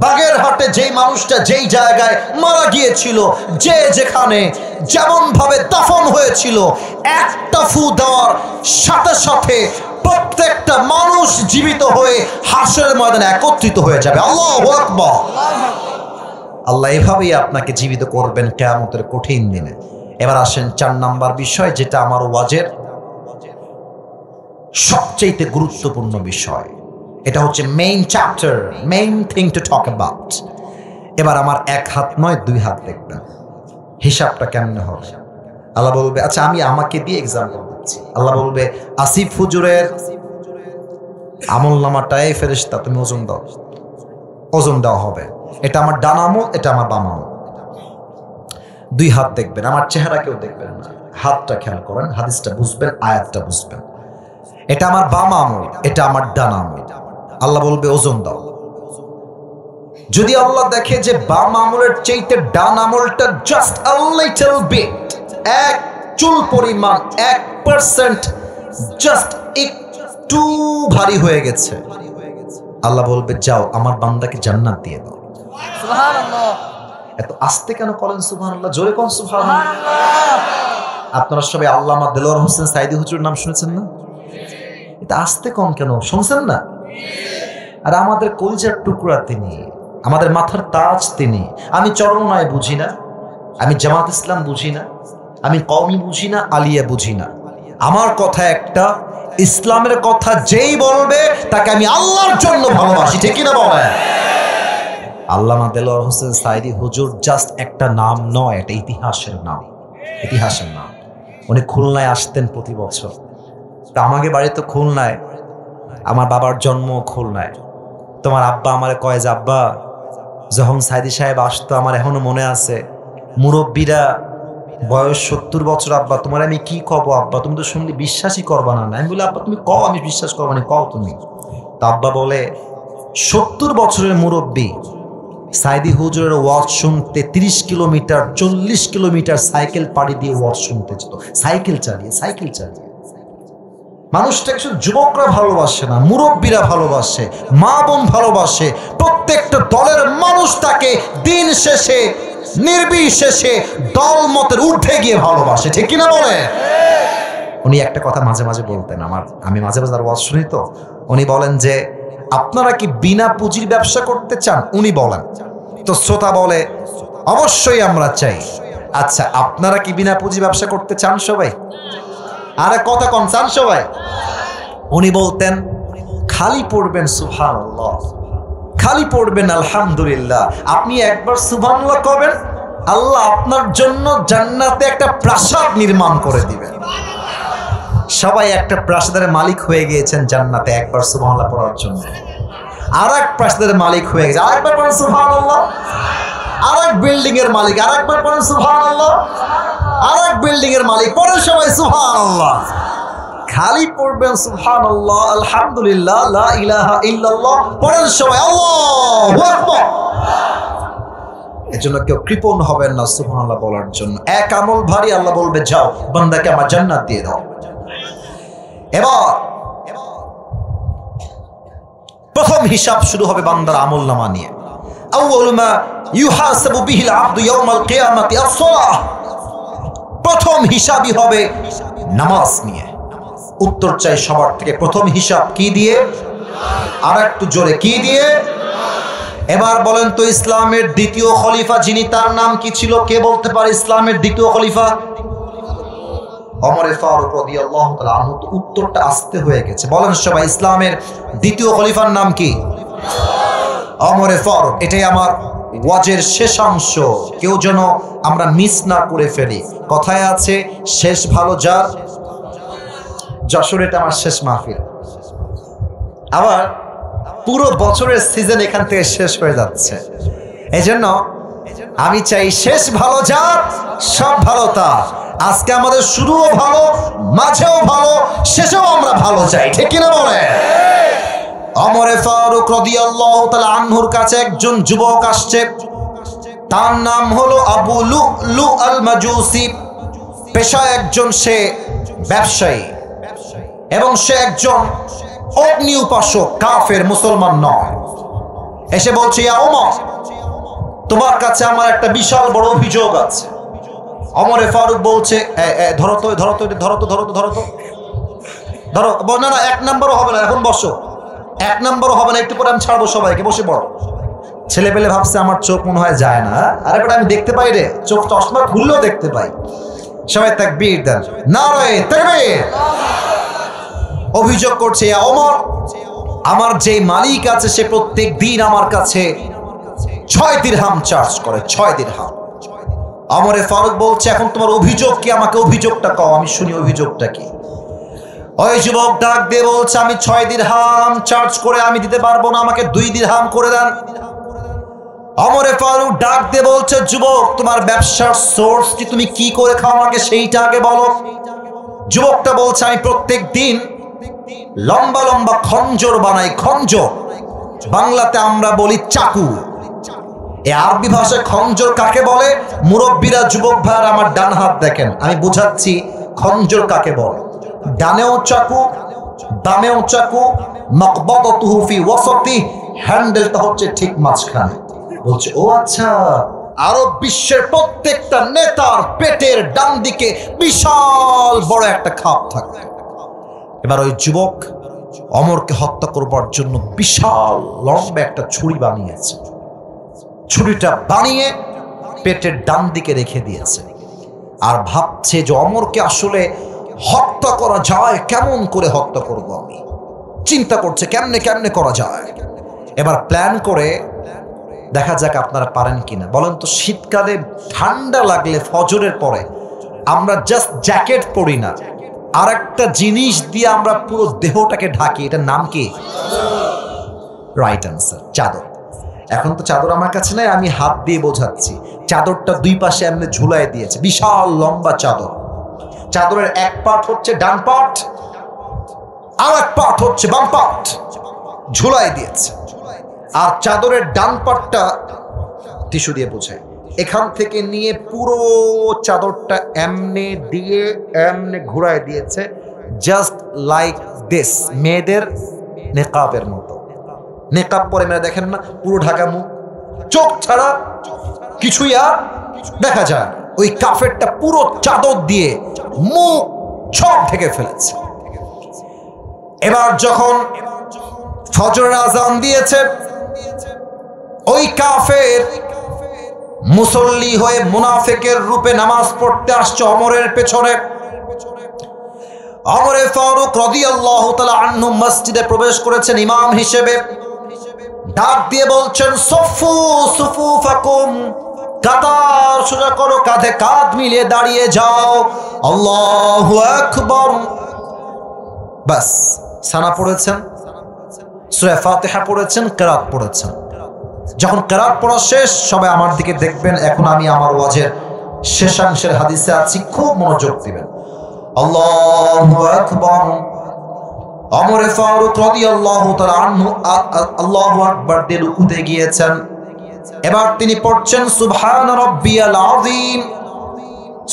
বাগেরহাটে যেই মানুষটা যেই জায়গায় মারা গিয়েছিল, যে যেখানে যেমন ভাবে দাফন হয়েছিল, একটা ফু দেওয়ার সাথে সাথে প্রত্যেকটা মানুষ জীবিত হয়ে হাসরের ময়দানে একত্রিত হয়ে যাবে। আল্লাহু আকবার। আল্লাহ এভাবেই আপনাকে জীবিত করবেন কিয়ামতের কঠিন দিনে। এবার আসেন 4 নাম্বার বিষয়, যেটা আমার ওয়াজের সবচেয়ে গুরুত্বপূর্ণ বিষয়। এটা হচ্ছে main chapter, main thing to talk about. এবার আমার 1 হাত নয় 2 হাত দেখবেন, হিসাবটা কেমনে হবে। আল্লাহ বলবে, আচ্ছা আমি আমাকে দিয়ে এক্সাম্পল দিচ্ছি। আল্লাহ বলবে, আসিফ হুজুরের আমলনামাটায় ফেরেশতা তুমি ওজন দাও। ওজন দেওয়া হবে। এটা আমার ডান আমল, এটা আমার বাম আমল। 2 হাত দেখবেন, আমার চেহারা কেউ দেখবেন না, হাতটা খেয়াল করেন, হাদিসটা বুঝবেন, আয়াতটা বুঝবেন। এটা আমার বাম আমল, এটা আমার ডান আমল। আল্লাহ বলবে ওজন দাও। যদি আল্লাহ দেখে যে বাম আমলের চাইতে ডান আমলটা জাস্ট আ লিটল বিট, এক চুল পরিমাণ, 1% জাস্ট একটু ভারী হয়ে গেছে, আল্লাহ বলবে যাও আমার বান্দাকে জান্নাত দিয়ে দাও। সুবহানাল্লাহ। এত আস্তে কেন বলেন সুবহানাল্লাহ? জোরে কোন সুবহানাল্লাহ। আপনারা সবাই আল্লামা দেলোয়ার হোসেন সাইদি হুজুর নাম শুনেছেন না? এটা আস্তে কম কেন শুনছেন না? আর আমাদের কলিজার টুকরা তিনি, আমাদের মাথার তাজ তিনি। আমি চরমনায় বুঝি না, আমি জামাত ইসলাম বুঝি না, আমি কওমি বুঝি না, আলিয়া বুঝি না। আমার কথা একটা, ইসলামের কথা যেই বলবে তাকে আমি আল্লাহর জন্য ভালোবাসি, ঠিক না বলেন? আল্লামা দেলোয়ার হোসেন সাইদি হুজুর জাস্ট একটা নাম নয়, এটা ইতিহাসের নাম, ইতিহাসের নাম। উনি খুলনায় আসতেন প্রতি বছর। তা আমাকে বাড়ি তো খুলনায়, আমার বাবার জন্ম খুলনায়। তোমার আব্বা আমারে কয় যে আব্বা যখন সাইদি সাহেব আসতো আমার এখনো মনে আছে, মুরব্বীরা বয়স 70 বছর, আব্বা তোমার আমি কি কব আব্বা, তুমি তো শুনলে বিশ্বাসই করবা না। আমি বলি আব্বা তুমি কও, আমি বিশ্বাস করবো না, কও তুমি। তা আব্বা বলে 70 বছরের মুরব্বী সাইদি হুজুরের ওয়াজ শুনতে 30 কিলোমিটার 40 কিলোমিটার সাইকেল পাড়ি দিয়ে ওয়াজ শুনতে যেত, সাইকেল চালিয়ে। মানুষটাকে শুধু যুবকরা ভালোবাসে না, মুরব্বীরা ভালোবাসে, মা বোন ভালোবাসে, প্রত্যেকটা দলের মানুষ তাকে দিন শেষে নির্বিশেষে দল মতের ঊর্ধ্বে গিয়ে ভালোবাসে, ঠিক কিনা বলে? উনি একটা কথা মাঝে মাঝে বলতেন, আমি মাঝে মাঝে ওয়াজ শুনি তো, উনি বলেন যে আপনারা কি বিনা পুঁজির ব্যবসা করতে চান? উনি বলেন তো শ্রোতা বলে অবশ্যই আমরা চাই। আচ্ছা আপনারা কি বিনা পুঁজি ব্যবসা করতে চান সবাই? আরে কথা কম চান সবাই? উনি বলতেন খালি পড়বেন সুবহানাল্লাহ, খালি পড়বেন আলহামদুলিল্লাহ। আপনি একবার সুবহানাল্লাহ করবেন, আল্লাহ আপনার জন্য জান্নাতে একটা প্রাসাদ নির্মাণ করে দিবেন। সবাই একটা প্রাসাদের মালিক হয়ে গিয়েছেন জান্নাতে একবার সুবহানাল্লাহ পড়ার জন্য। আর এক প্রাসাদের মালিক হয়ে গেছে, আরেকবার পড়েন সুবহানাল্লাহ। আর এক বিল্ডিং এর মালিক, আরেকবার পড়েন সুবহানাল্লাহ। আর এক বিল্ডিং এর মালিক, পড়েন সবাই সুবহানাল্লাহ। খালি পড়বেন সুবহানাল্লাহ, আলহামদুলিল্লাহ, লা ইলাহা ইল্লাল্লাহ, পড়েন সবাই আল্লাহু আকবার। এজন্য কেউ কৃপণ হবেন না সুবহানাল্লাহ বলার জন্য। এক আমল ভারী, আল্লাহ বলবে যাও বান্দাকে আমার জান্নাত দিয়ে দাও। এবার প্রথম হিসাব শুরু হবে বান্দার আমলনামা নিয়ে। আউয়ালু মা ইউহাসাবু বিহিল আবদু ইয়াউমাল কিয়ামাতি আস-সালাহ। প্রথম হিসাবই হবে নামাজ নিয়ে। উত্তর চাই সবার থেকে, প্রথম হিসাব কি দিয়ে? আর একটু জোরে, কি দিয়ে? এবার বলেন তো ইসলামের দ্বিতীয় খলিফা যিনি, তার নাম কি ছিল? কে বলতে পারে ইসলামের দ্বিতীয় খলিফা? ওমর ফারুক রাদিয়াল্লাহু তাআলা আনহু। উত্তরটা আস্তে হয়ে গেছে, বলেন সবাই ইসলামের দ্বিতীয় খলিফার নাম কি? ওমর ফারুক। এটাই আমার ওয়াজের শেষাংশ, কেউ যেন আমরা মিস না করে ফেলি। কথায় আছে শেষ ভালো যার। যশোর এটা আমার শেষ মাহফিল, আবার পুরো বছরের সিজন এখান থেকে শেষ হয়ে যাচ্ছে। এজন্য আমি চাই শেষ ভালো যার, সব ভালো তার। আজকে আমাদের শুরুও ভালো, মাঝেও ভালো, শেষেও আমরা ভালো চাই, ঠিক কিনা বলে? ওমরে ফারুক রাদিয়াল্লাহু তাআলা আনহুর কাছে একজন যুবক আসছে, তার নাম হলো আবু লুলু আল মাজুসি। পেশায় একজন সে ব্যবসায়ী এবং সে একজন অগ্নি উপাসক, কাফের, মুসলমান নয়। এসে বলছে, ইয়া ওমর, তোমার কাছে আমার একটা বিশাল বড় অভিযোগ আছে। ওমরে ফারুক বলছে, ধরো তো ধরো তো ধরো তো ধরো তো ধরো তো ধরো। না না, এক নাম্বারও হবে না, এখন বসো। এক নাম্বারও হবে না, একটু পরে আমি ছাড়বো সবাইকে, বসে পড়ো। ছেলে পেলে ভাবছে আমার চোখ মনে হয় যায় না। আরে বেটা, আমি দেখতে পাই রে, চোখ চশমা খুললেও দেখতে পাই। সবাই তাকবীর দেন, নারায়ে তাকবীর। অভিযোগ করছে, ইয়া ওমর, আমার যে মালিক আছে সে প্রত্যেক দিন আমার কাছে 6 দিরহাম চার্জ করে, 6 দিরহাম। ওমরে ফারুক বলছে, এখন তোমার অভিযোগ কি? আমাকে অভিযোগটা কও, আমি শুনি অভিযোগটা কি। ওই যুবক ডাক দিয়ে বলছে, আমি 6 দিরহাম চার্জ করে আমি দিতে পারবো না, আমাকে 2 দিরহাম করে দেন। ওমরে ফারুক ডাক দিয়ে বলছে, যুবক, তোমার ব্যবসার সোর্স কি? তুমি কি করে খাও, আমাকে সেইটা আগে বলো। যুবকটা বলছে, আমি প্রত্যেক দিন লম্বা লম্বা খঞ্জর বানাই। খঞ্জর বাংলাতে আমরা বলি চাকু, এই আরবি ভাষায় খঞ্জর কাকে বলে? মুরব্বীরা, যুবক ভাইয়ার আমার ডান হাত দেখেন, আমি বুঝাচ্ছি খঞ্জর কাকে বলে। ডানেও চাকু, বামেও চাকু, মাকবাদাতুহু ফি ওয়াসাতি, হ্যান্ডেলটা হচ্ছে ঠিক মাঝখানে। বলছে, ও আচ্ছা, আরব বিশ্বের প্রত্যেকটা নেতার পেটের ডান দিকে বিশাল বড় একটা খাপ থাকে। এবার ওই যুবক ওমরকে হত্যা করবার জন্য বিশাল লম্বা একটা ছুরি বানিয়েছে। ছুরিটা বানিয়ে পেটের ডান দিকে রেখে দিয়েছে আর ভাবছে যে ওমরকে আসলে হত্যা করা যায়, কেমন করে হত্যা করব আমি। চিন্তা করছে কেমনে কেমনে করা যায়। এবার প্ল্যান করে দেখা যাক আপনারা পারেন কিনা। বলেন তো, শীতকালে ঠান্ডা লাগলে ফজরের পরে আমরা জাস্ট জ্যাকেট পরি না, আর একটা জিনিস দিয়ে আমরা পুরো দেহটাকে ঢাকি, এটার নাম কি? রাইট অ্যান্সার, চাদর। এখন তো চাদর আমার কাছে নাই, আমি হাত দিয়ে বোঝাচ্ছি। চাদরটা 2 পাশে এমনি ঝুলাই দিয়েছে, বিশাল লম্বা চাদর। চাদরের এক পার্ট হচ্ছে ডান পার্ট, আর এক পার্ট হচ্ছে বাম পার্ট, ঝুলাই দিয়েছে। আর চাদরের ডান পার্টটা টিস্যু দিয়ে বোঝায়, এখান থেকে নিয়ে পুরো চাদরটা এমনে দিয়ে এমনে ঘুরায় দিয়েছে, জাস্ট লাইক দিস, মেয়েদের নেকাবের মতো। নেকাব পরে মেয়েরা দেখেন না, পুরো ঢাকা মুখ, চোখ ছাড়া কিছুই আর দেখা যায়। ওই কাফেরটা পুরো চাদর দিয়ে মুখ সব ঢেকে ফেলেছে। এবার যখন ফজরের আজান দিয়েছে, ওই কাফের মুসল্লি হয়ে মুনাফিকের রূপে নামাজ পড়তে আসছে ওমরের পেছনে। ওমরে ফারুক রাদিয়াল্লাহু তাআলা আনহু মসজিদে প্রবেশ করেছেন ইমাম হিসেবে। ডাক দিয়ে বলছেন, সুফু সুফুফাকুম, কাতার সোজা করো, কাঁধে কাঁধ মিলিয়ে দাঁড়িয়ে যাও, আল্লাহু আকবার। বাস, সানা পড়েছেন, সূরা ফাতিহা পড়েছেন, কিরাত পড়েছেন। যখন কিরাত পড়া শেষ, সবাই আমার দিকে দেখবেন। এখন আমি আমার ওয়াজের শেষাংশের হাদিসে আছি, খুব মনোযোগ দিবেন। আল্লাহু আকবার। ওমরে ফারুক রাদিয়াল্লাহু তাআলা আনহু আল্লাহু আকবার দিয়ে রুকুতে গিয়েছেন। এবার তিনি পড়ছেন, সুবহান রাব্বিয়াল আযীম,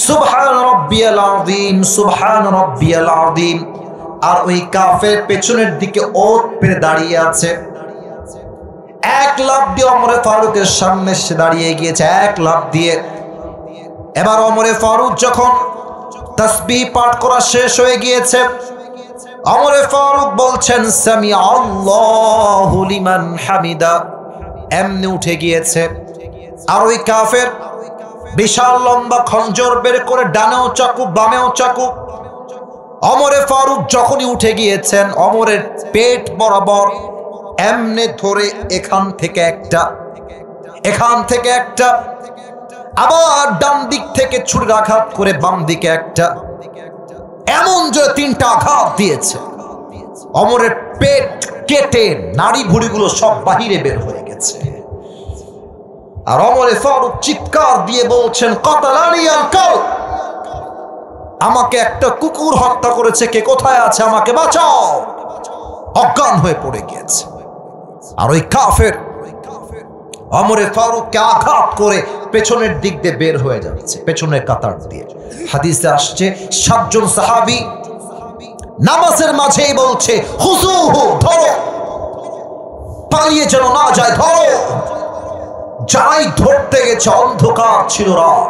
সুবহান রাব্বিয়াল আযীম, সুবহান রাব্বিয়াল আযীম। আর ওই কাফের পেছনের দিকে ওট পেরে দাঁড়িয়ে আছে। এক লাফ দিয়ে ওমরে ফারুকের সামনে সে দাঁড়িয়ে গিয়েছে, এক লাফ দিয়ে। এবার ওমরে ফারুক যখন তাসবিহ পাঠ করা শেষ হয়ে গিয়েছে, ওমরে ফারুক বলছেন, সামি আল্লাহু লিমান হামিদা, এমনি উঠে গিয়েছে। আর ওই কাফের বিশাল লম্বা খঞ্জর বের করে, ডানেও চাকু বামেও চাকু। ওমরে ফারুক যখনই উঠে গিয়েছেন, ওমরের পেট বরাবর এমনে ধরে এখান থেকে একটা, এখান থেকে একটা, আবার ডান দিক থেকে ছুরির আঘাত করে বাম দিকে একটা, এমন যে 3টা আঘাত দিয়েছে। ওমরের পেট কেটে নাড়ি ভুড়িগুলো সব বাহিরে বের হয়ে গেছে। আর ওমরে ফারুক চিৎকার দিয়ে বলছেন, কাতালানি আল কাল, আমাকে একটা কুকুর হত্যা করেছে, কে কোথায় আছে, আমাকে বাঁচাও। অজ্ঞান হয়ে পড়ে গিয়েছে। আর ওই কাফের ওমরে ফারুককে আঘাত করে পেছনের দিক দিয়ে বের হয়ে যাচ্ছে, পেছনের কাতার দিয়ে। হাদিসে আসছে 7 জন সাহাবী নামাজের মাঝেই বলছে, হুজুহু, ধরো, পালিয়ে যেন না যায়, ধরো। যাই ধরতে গেছে অন্ধকার ছিল রাত।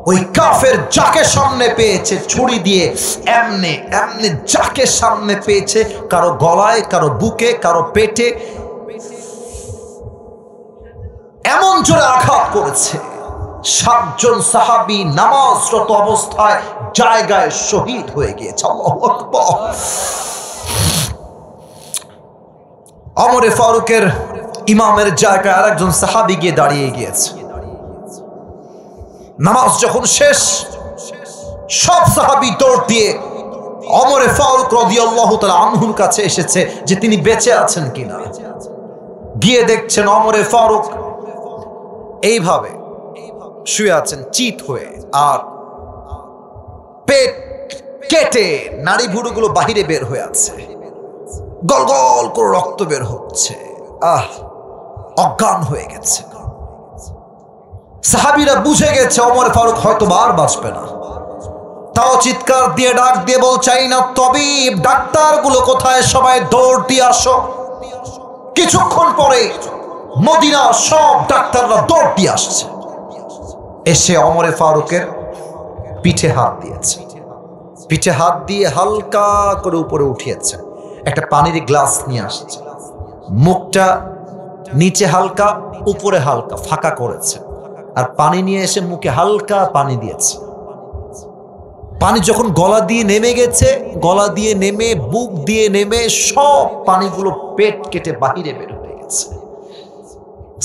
ওই কাফের যাকে সামনে পেয়েছে ছুরি দিয়ে এমনে এমনে যাকে সামনে পেয়েছে, কারো গলায়, কারো বুকে, কারো পেটে এমন জোরে আঘাত করেছে 7 জন সাহাবী নামাজরত অবস্থায় জায়গায় শহীদ হয়ে গিয়েছে। আল্লাহু আকবার। ওমরে ফারুকের ইমামের জায়গায় আরেকজন সাহাবী গিয়ে দাঁড়িয়ে গিয়েছে। নামাজ যখন শেষ, সব সাহাবী দৌড় দিয়ে ওমরে ফারুক রাদিয়াল্লাহু তাআলা আনহুর কাছে এসেছে যে তিনি বেঁচে আছেন কিনা। গিয়ে দেখছেন ওমরে ফারুক এইভাবে শুয়ে আছেন চিত হয়ে, আর পেট কেটে নাড়ি ভুড়িগুলো বাহিরে বের হয়ে আছে, গল গল করে রক্ত বের হচ্ছে, অজ্ঞান হয়ে গেছে। সাহাবীরা বুঝে গেছে ওমর ফারুক হয়তো আর বাঁচবে না। তাও চিৎকার দিয়ে ডাক দিয়ে বল, চাই না তবিব, ডাক্তারগুলো কোথায়? সবাই দৌড় দিয়ে আসো। কিছুক্ষণ পরে মদিনার সব ডাক্তাররা দৌড় দিয়ে আসছে, এসে ওমরে ফারুকের পিঠে হাত দিয়েছে, পিঠে হাত দিয়ে হালকা করে উপরে উঠিয়েছে। একটা পানির গ্লাস নিয়ে আসছে, মুখটা নিচে হালকা উপরে হালকা ফাঁকা করেছে, আর পানি নিয়ে এসে মুখে হালকা পানি দিয়েছে। পানি যখন গলা দিয়ে নেমে গেছে, গলা দিয়ে নেমে বুক দিয়ে নেমে সব পানিগুলো পেট কেটে বাহিরে বের হয়ে গেছে।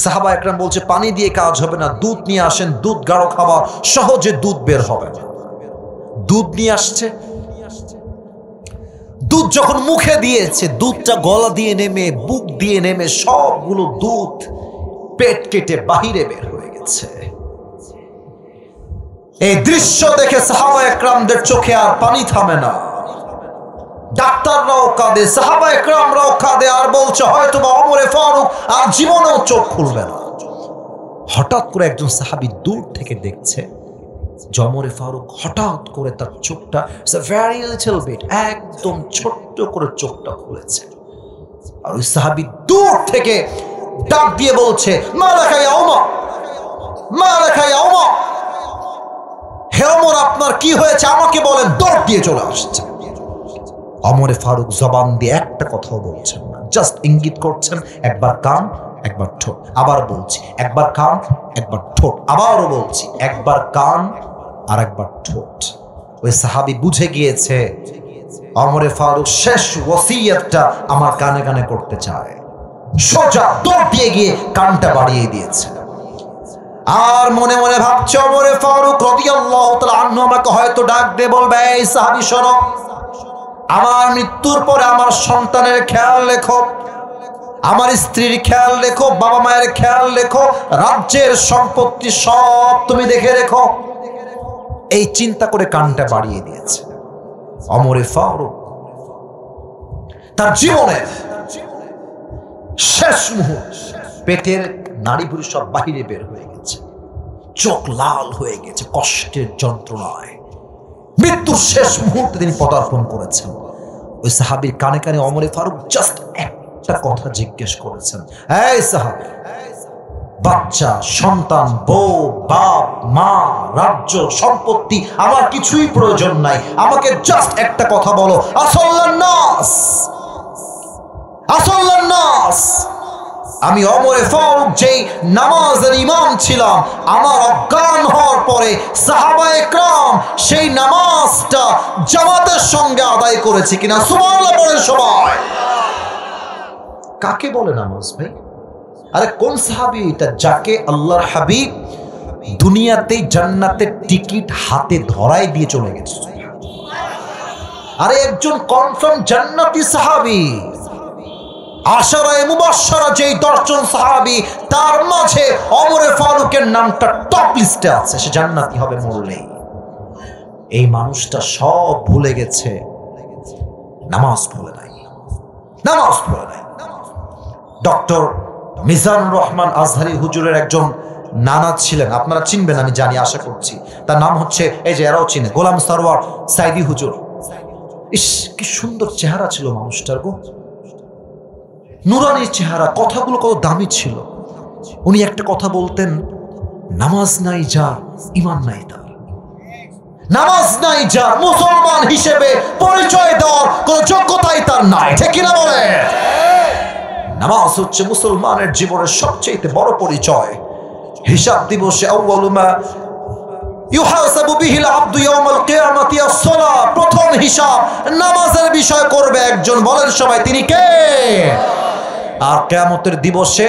সাহাবা একরাম বলছে, পানি দিয়ে কাজ হবে না, দুধ নিয়ে আসেন, দুধ গাঢ় খাবার, সহজে দুধ বের হবে না। দুধ নিয়ে আসছে, দুধ যখন মুখে দিয়েছে, দুধটা গলা দিয়ে নেমে বুক দিয়ে নেমে সবগুলো দুধ পেট কেটে বাহিরে বের হয়ে গেছে। এই দৃশ্য দেখে সাহাবা একরামদের চোখে আর পানি থামে না। ডাক্তাররাও কাঁদে, সাহাবা একরামরাও কাঁদে, আর বলছে হয়তোবা ওমরে ফারুক আর জীবনেও চোখ খুলবে না। হঠাৎ করে একজন সাহাবী দূর থেকে দেখছে যে ওমরে ফারুক হঠাৎ করে তার চোখটা ভেরি লিটল বিট, একদম ছোট্ট করে চোখটা খুলেছে। আর ওই সাহাবী দূর থেকে ডাক দিয়ে বলছে, মা লাকা ইয়া ওমর, মা লাকা ইয়া ওমর, হে ওমর আপনার কি হয়েছে আমাকে বলেন। দৌড় দিয়ে চলে আসছে। ওমরে ফারুক জবান দিয়ে একটা কথাও বলছেন না, জাস্ট ইঙ্গিত করছেন, একবার কান একবার ঠোঁট। আবার বলছি, একবার কান একবার ঠোঁট। আবারও বলছি, একবার কান আর একবার ঠোঁট। ওই সাহাবী বুঝে গিয়েছে ওমরে ফারুক শেষ ওসিয়তটা আমার কানে কানে করতে চায়। সোজা দৌড় দিয়ে গিয়ে কানটা বাড়িয়ে দিয়েছে। আর মনে মনে ভাবছে ওমরে ফারুক রাদিয়াল্লাহু তাআলা আনহু আমাকে হয়তো ডাক দিয়ে বলবে, এই সাহাবী শোনো, আমার মৃত্যুর পরে আমার সন্তানের খেয়াল রেখো, আমার স্ত্রীর খেয়াল রেখো, বাবা মায়ের খেয়াল রেখো, রাজ্যের সম্পত্তি সব তুমি দেখে রেখো। এই চিন্তা করে কানটা বাড়িয়ে দিয়েছে। ওমরে ফারুক তার জীবনের শেষ মুহূর্ত, পেটের নাড়িভুড়ি সব বাহিরে বের হয়ে গেছে, চোখ লাল হয়ে গেছে কষ্টের যন্ত্রণায়। মৃত্যুর শেষ মুহূর্তে তিনি পদার্পণ করেছেন। ওই সাহাবীর কানে কানে ওমরে ফারুক জাস্ট একটা কথা জিজ্ঞেস করেছেন, এই সাহাবী, বাচ্চা, সন্তান, বউ, বাপ, মা, রাজ্য, সম্পত্তি আমার কিছুই প্রয়োজন নাই, আমাকে জাস্ট একটা কথা বলো, আসল্লান নাস, আসল্লান নাস। আমি ওমরে ফারুক যেই নামাজের ইমাম ছিলাম, আমার অজ্ঞান হওয়ার পরে সাহাবায়ে কেরাম সেই নামাজটা জামাতের সঙ্গে আদায় করেছে কিনা? সুবহানাল্লাহ বলেন সবাই। কাকে বলে নামাজ ভাই? আরে কোন সাহাবী এটা যাকে আল্লাহর হাবিব দুনিয়াতেই জান্নাতের টিকিট হাতে ধরায় দিয়ে চলে গেছে? আরে একজন কনফার্ম জান্নাতি সাহাবী, আশারায়ে মুবাশশারা যেই 10 জন সাহাবী, তার মাঝে ওমরে ফারুকের নামটা টপ লিস্টে আছে, সে জান্নাতি হবে মরলেই। এই মানুষটা সব ভুলে গেছে, নামাজ ভুলে নাই, নামাজ ভুলে নাই। ডক্টর মিজানুর রহমান আজহারি হুজুরের একজন নানা ছিলেন, আপনারা চিনবেন আমি জানি, আশা করছি। তার নাম হচ্ছে, এই যে এরাও চিনে, গোলাম সরওয়ার সাইদি হুজুর। ইস, কি সুন্দর চেহারা ছিল মানুষটার গো, নুরানি চেহারা, কথাগুলো কত দামি ছিল। উনি একটা কথা বলতেন, নামাজ নাই যার ঈমান নাই তার। নামাজ নাই যার মুসলমান হিসেবে পরিচয় দেওয়ার কোন যোগ্যতাই তার নাই, ঠিক কিনা বলে? নামাজ হচ্ছে মুসলমানের জীবনের সবচেয়ে বড় পরিচয়। হিসাব দিবসে আউয়ালু মা ইউহাসাবু বিহিল আবদু ইয়াউমাল কিয়ামাতি আস-সালাহ, প্রথম হিসাব নামাজের বিষয় করবে একজন। বলেন সবাই, তিনি কে? আর কিয়ামতের দিবসে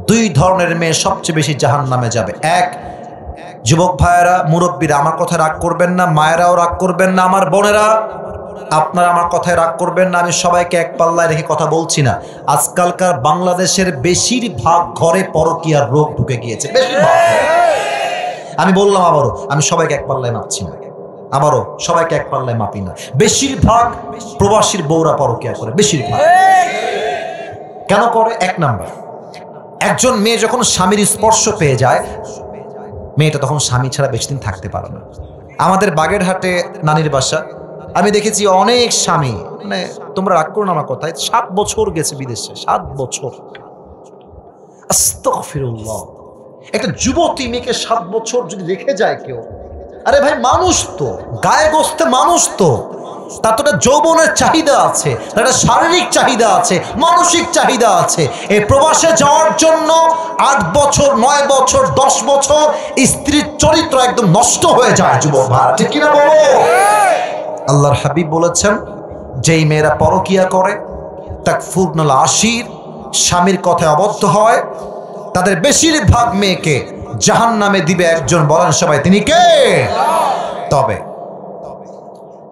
দুই ধরনের মেয়ে সবচেয়ে বেশি জাহান্নামে যাবে। এক, যুবক ভাইয়েরা, মুরব্বীরা, আমার কথা রাগ করবেন না, মায়েরাও রাগ করবেন না, আমার বোনেরা আপনারা আমার কথায় রাগ করবেন না, আমি সবাইকে এক পাল্লায় রেখে কথা বলছি না। আজকালকার বাংলাদেশের বেশিরভাগ ঘরে পরকীয়ার রোগ ঢুকে গিয়েছে, বেশিরভাগ। আমি বললাম আবারও, আমি সবাইকে এক পাল্লায় মাপছি না, আবারও সবাইকে এক পাল্লায় মাপি না। বেশিরভাগ প্রবাসীর বউরা পরকীয়া করে, বেশিরভাগ। কেন করে? এক নাম্বার, একজন মেয়ে যখন স্বামীর স্পর্শ পেয়ে যায়, মেয়েটা তখন স্বামী ছাড়া বেশি দিন থাকতে পারে না। আমাদের বাগেরহাটে নানির বাসা, আমি দেখেছি অনেক স্বামী, মানে তোমরা রাগ করো না আমার কথায়, 7 বছর গেছে বিদেশে, 7 বছর। আস্তাগফিরুল্লাহ, একটা যুবতী মেয়েকে 7 বছর যদি রেখে যায় কেউ, আরে ভাই মানুষ তো, গায়ে গোস্তে মানুষ তো, তার তো একটা যৌবনের চাহিদা আছে, তার একটা শারীরিক চাহিদা আছে, মানসিক চাহিদা আছে। এই প্রবাসে যাওয়ার জন্য 8 বছর, 9 বছর, 10 বছর স্ত্রীর চরিত্র একদম নষ্ট হয়ে যায় যুবক ভাই, ঠিক কিনা বলো? আল্লাহর হাবিব বলেছেন, যেই মেয়েরা পরকিয়া করে, তাকফুরনাল আশির, স্বামীর কথায় অবদ্ধ হয়, তাদের বেশিরভাগ মেয়েকে জাহান্নামে দিবে একজন। বলেন সবাই, তিনি কে? তবে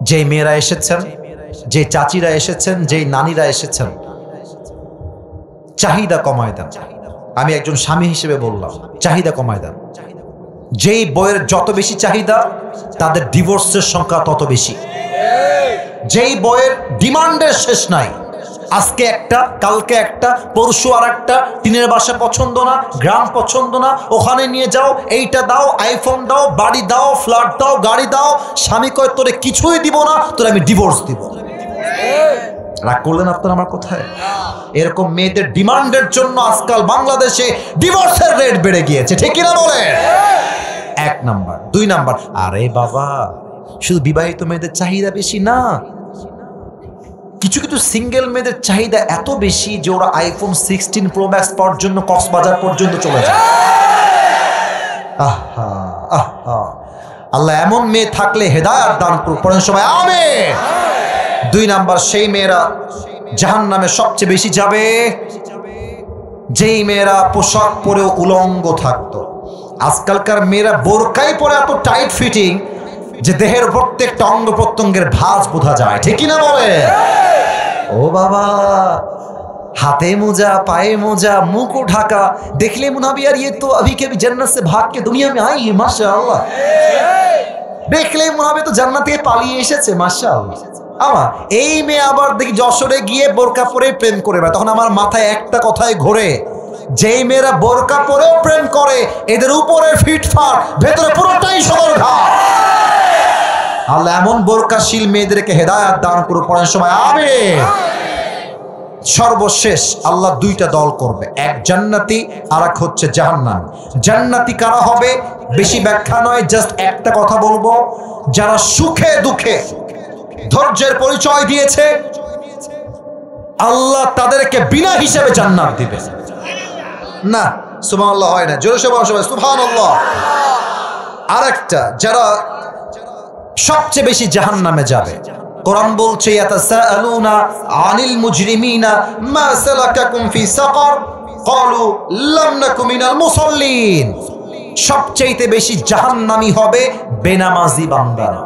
যেই মেয়েরা এসেছেন, যে চাচিরা এসেছেন, যেই নানিরা এসেছেন, চাহিদা কমায় দেন। আমি একজন স্বামী হিসেবে বললাম, চাহিদা কমায় দেন। যেই বইয়ের যত বেশি চাহিদা, তাদের ডিভোর্সের সংখ্যা তত বেশি। যেই বইয়ের ডিমান্ডের শেষ নাই, আজকে একটা, কালকে একটা, পরশু আর একটা, টিনের বাসা পছন্দ না, গ্রাম পছন্দ না, ওখানে নিয়ে যাও, এইটা দাও, আইফোন দাও, বাড়ি দাও, ফ্ল্যাট দাও, গাড়ি দাও। স্বামী কয়, তোরে কিছুই দিব না, তোরে আমি ডিভোর্স দিব। রাগ করলেন আপনারা আমার কথায়? এরকম মেয়েদের ডিমান্ডের জন্য আজকাল বাংলাদেশে ডিভোর্সের রেট বেড়ে গিয়েছে, ঠিক কিনা বলে? 1 নাম্বার। 2 নাম্বার, আরে বাবা, শুধু বিবাহিত মেয়েদের চাহিদা বেশি না, কিছু কিছু সিঙ্গেল মেয়েদের চাহিদা এত বেশি যে ওরা আইফোন 16 প্রো ম্যাক্স পাওয়ার জন্য কক্সবাজার পর্যন্ত চলে যায়। আহা আহা, আল্লাহ এমন মেয়ে থাকলে হেদায়েত দান করুন, পড়েন সবাই আমিন। 2 নাম্বার, সেই মেয়েরা জাহান্নামে সবচেয়ে বেশি যাবে যেই মেয়েরা পোশাক পরেও উলঙ্গ থাকতো। আজকালকার মেয়েরা বোরকাই পরে এত টাইট ফিটিং যে দেহের প্রত্যেকটা অঙ্গ প্রত্যঙ্গের ভাঁজ বোঝা যায়, ঠিক কিনা বলে? ও বাবা, হাতে মোজা, পায়ে মোজা, মুখও ঢাকা, দেখলে মনে হবে यार ये तो अभी के भी जन्नत से भाग के दुनिया में आई है, माशाআল্লাহ। দেখলে মনে হবে তো জান্নাত থেকে পালিয়ে এসেছে, মাশাআল্লাহ। আমার এই মেয়ে আবার দেখি যশোরে গিয়ে বোরকা পরে প্রেম করে, তখন আমার মাথায় একটা কথাই ঘোরে, যেই মেয়েরা বোরকা পরেও প্রেম করে, এদের উপরে ফিটফাট, ভেতরে পুরোটাই সদরঘাট। আল্লাহ এমন বোরকাশীল মেয়েদেরকে হেদায়েত দান করুন, পড়েন সবাই আমিন। সর্বশেষ আল্লাহ 2টা দল করবে, এক জান্নাতি আর এক হচ্ছে জাহান্নামী। জান্নাতি কারা হবে? বেশি ব্যাখ্যা নয়, জাস্ট একটা কথা বলবো, যারা সুখে দুঃখে ধৈর্যের পরিচয় দিয়েছে, আল্লাহ তাদেরকে বিনা হিসেবে জান্নাত দিবে। না সুবহানাল্লাহ হয় না, জোরে সবাই সুবহানাল্লাহ। আরেকটা, যারা সবচেয়ে বেশি জাহান্নামে যাবে, কোরআন বলছে ইয়াতাসাআলুনা আনিল মুজরিমিনা মা সালাকাকুম ফি সাকার ক্বালু লাম নাকু মিনাল মুসাল্লিন। সবচেয়ে বেশি জাহান্নামী হবে বেনামাজি বান্দারা।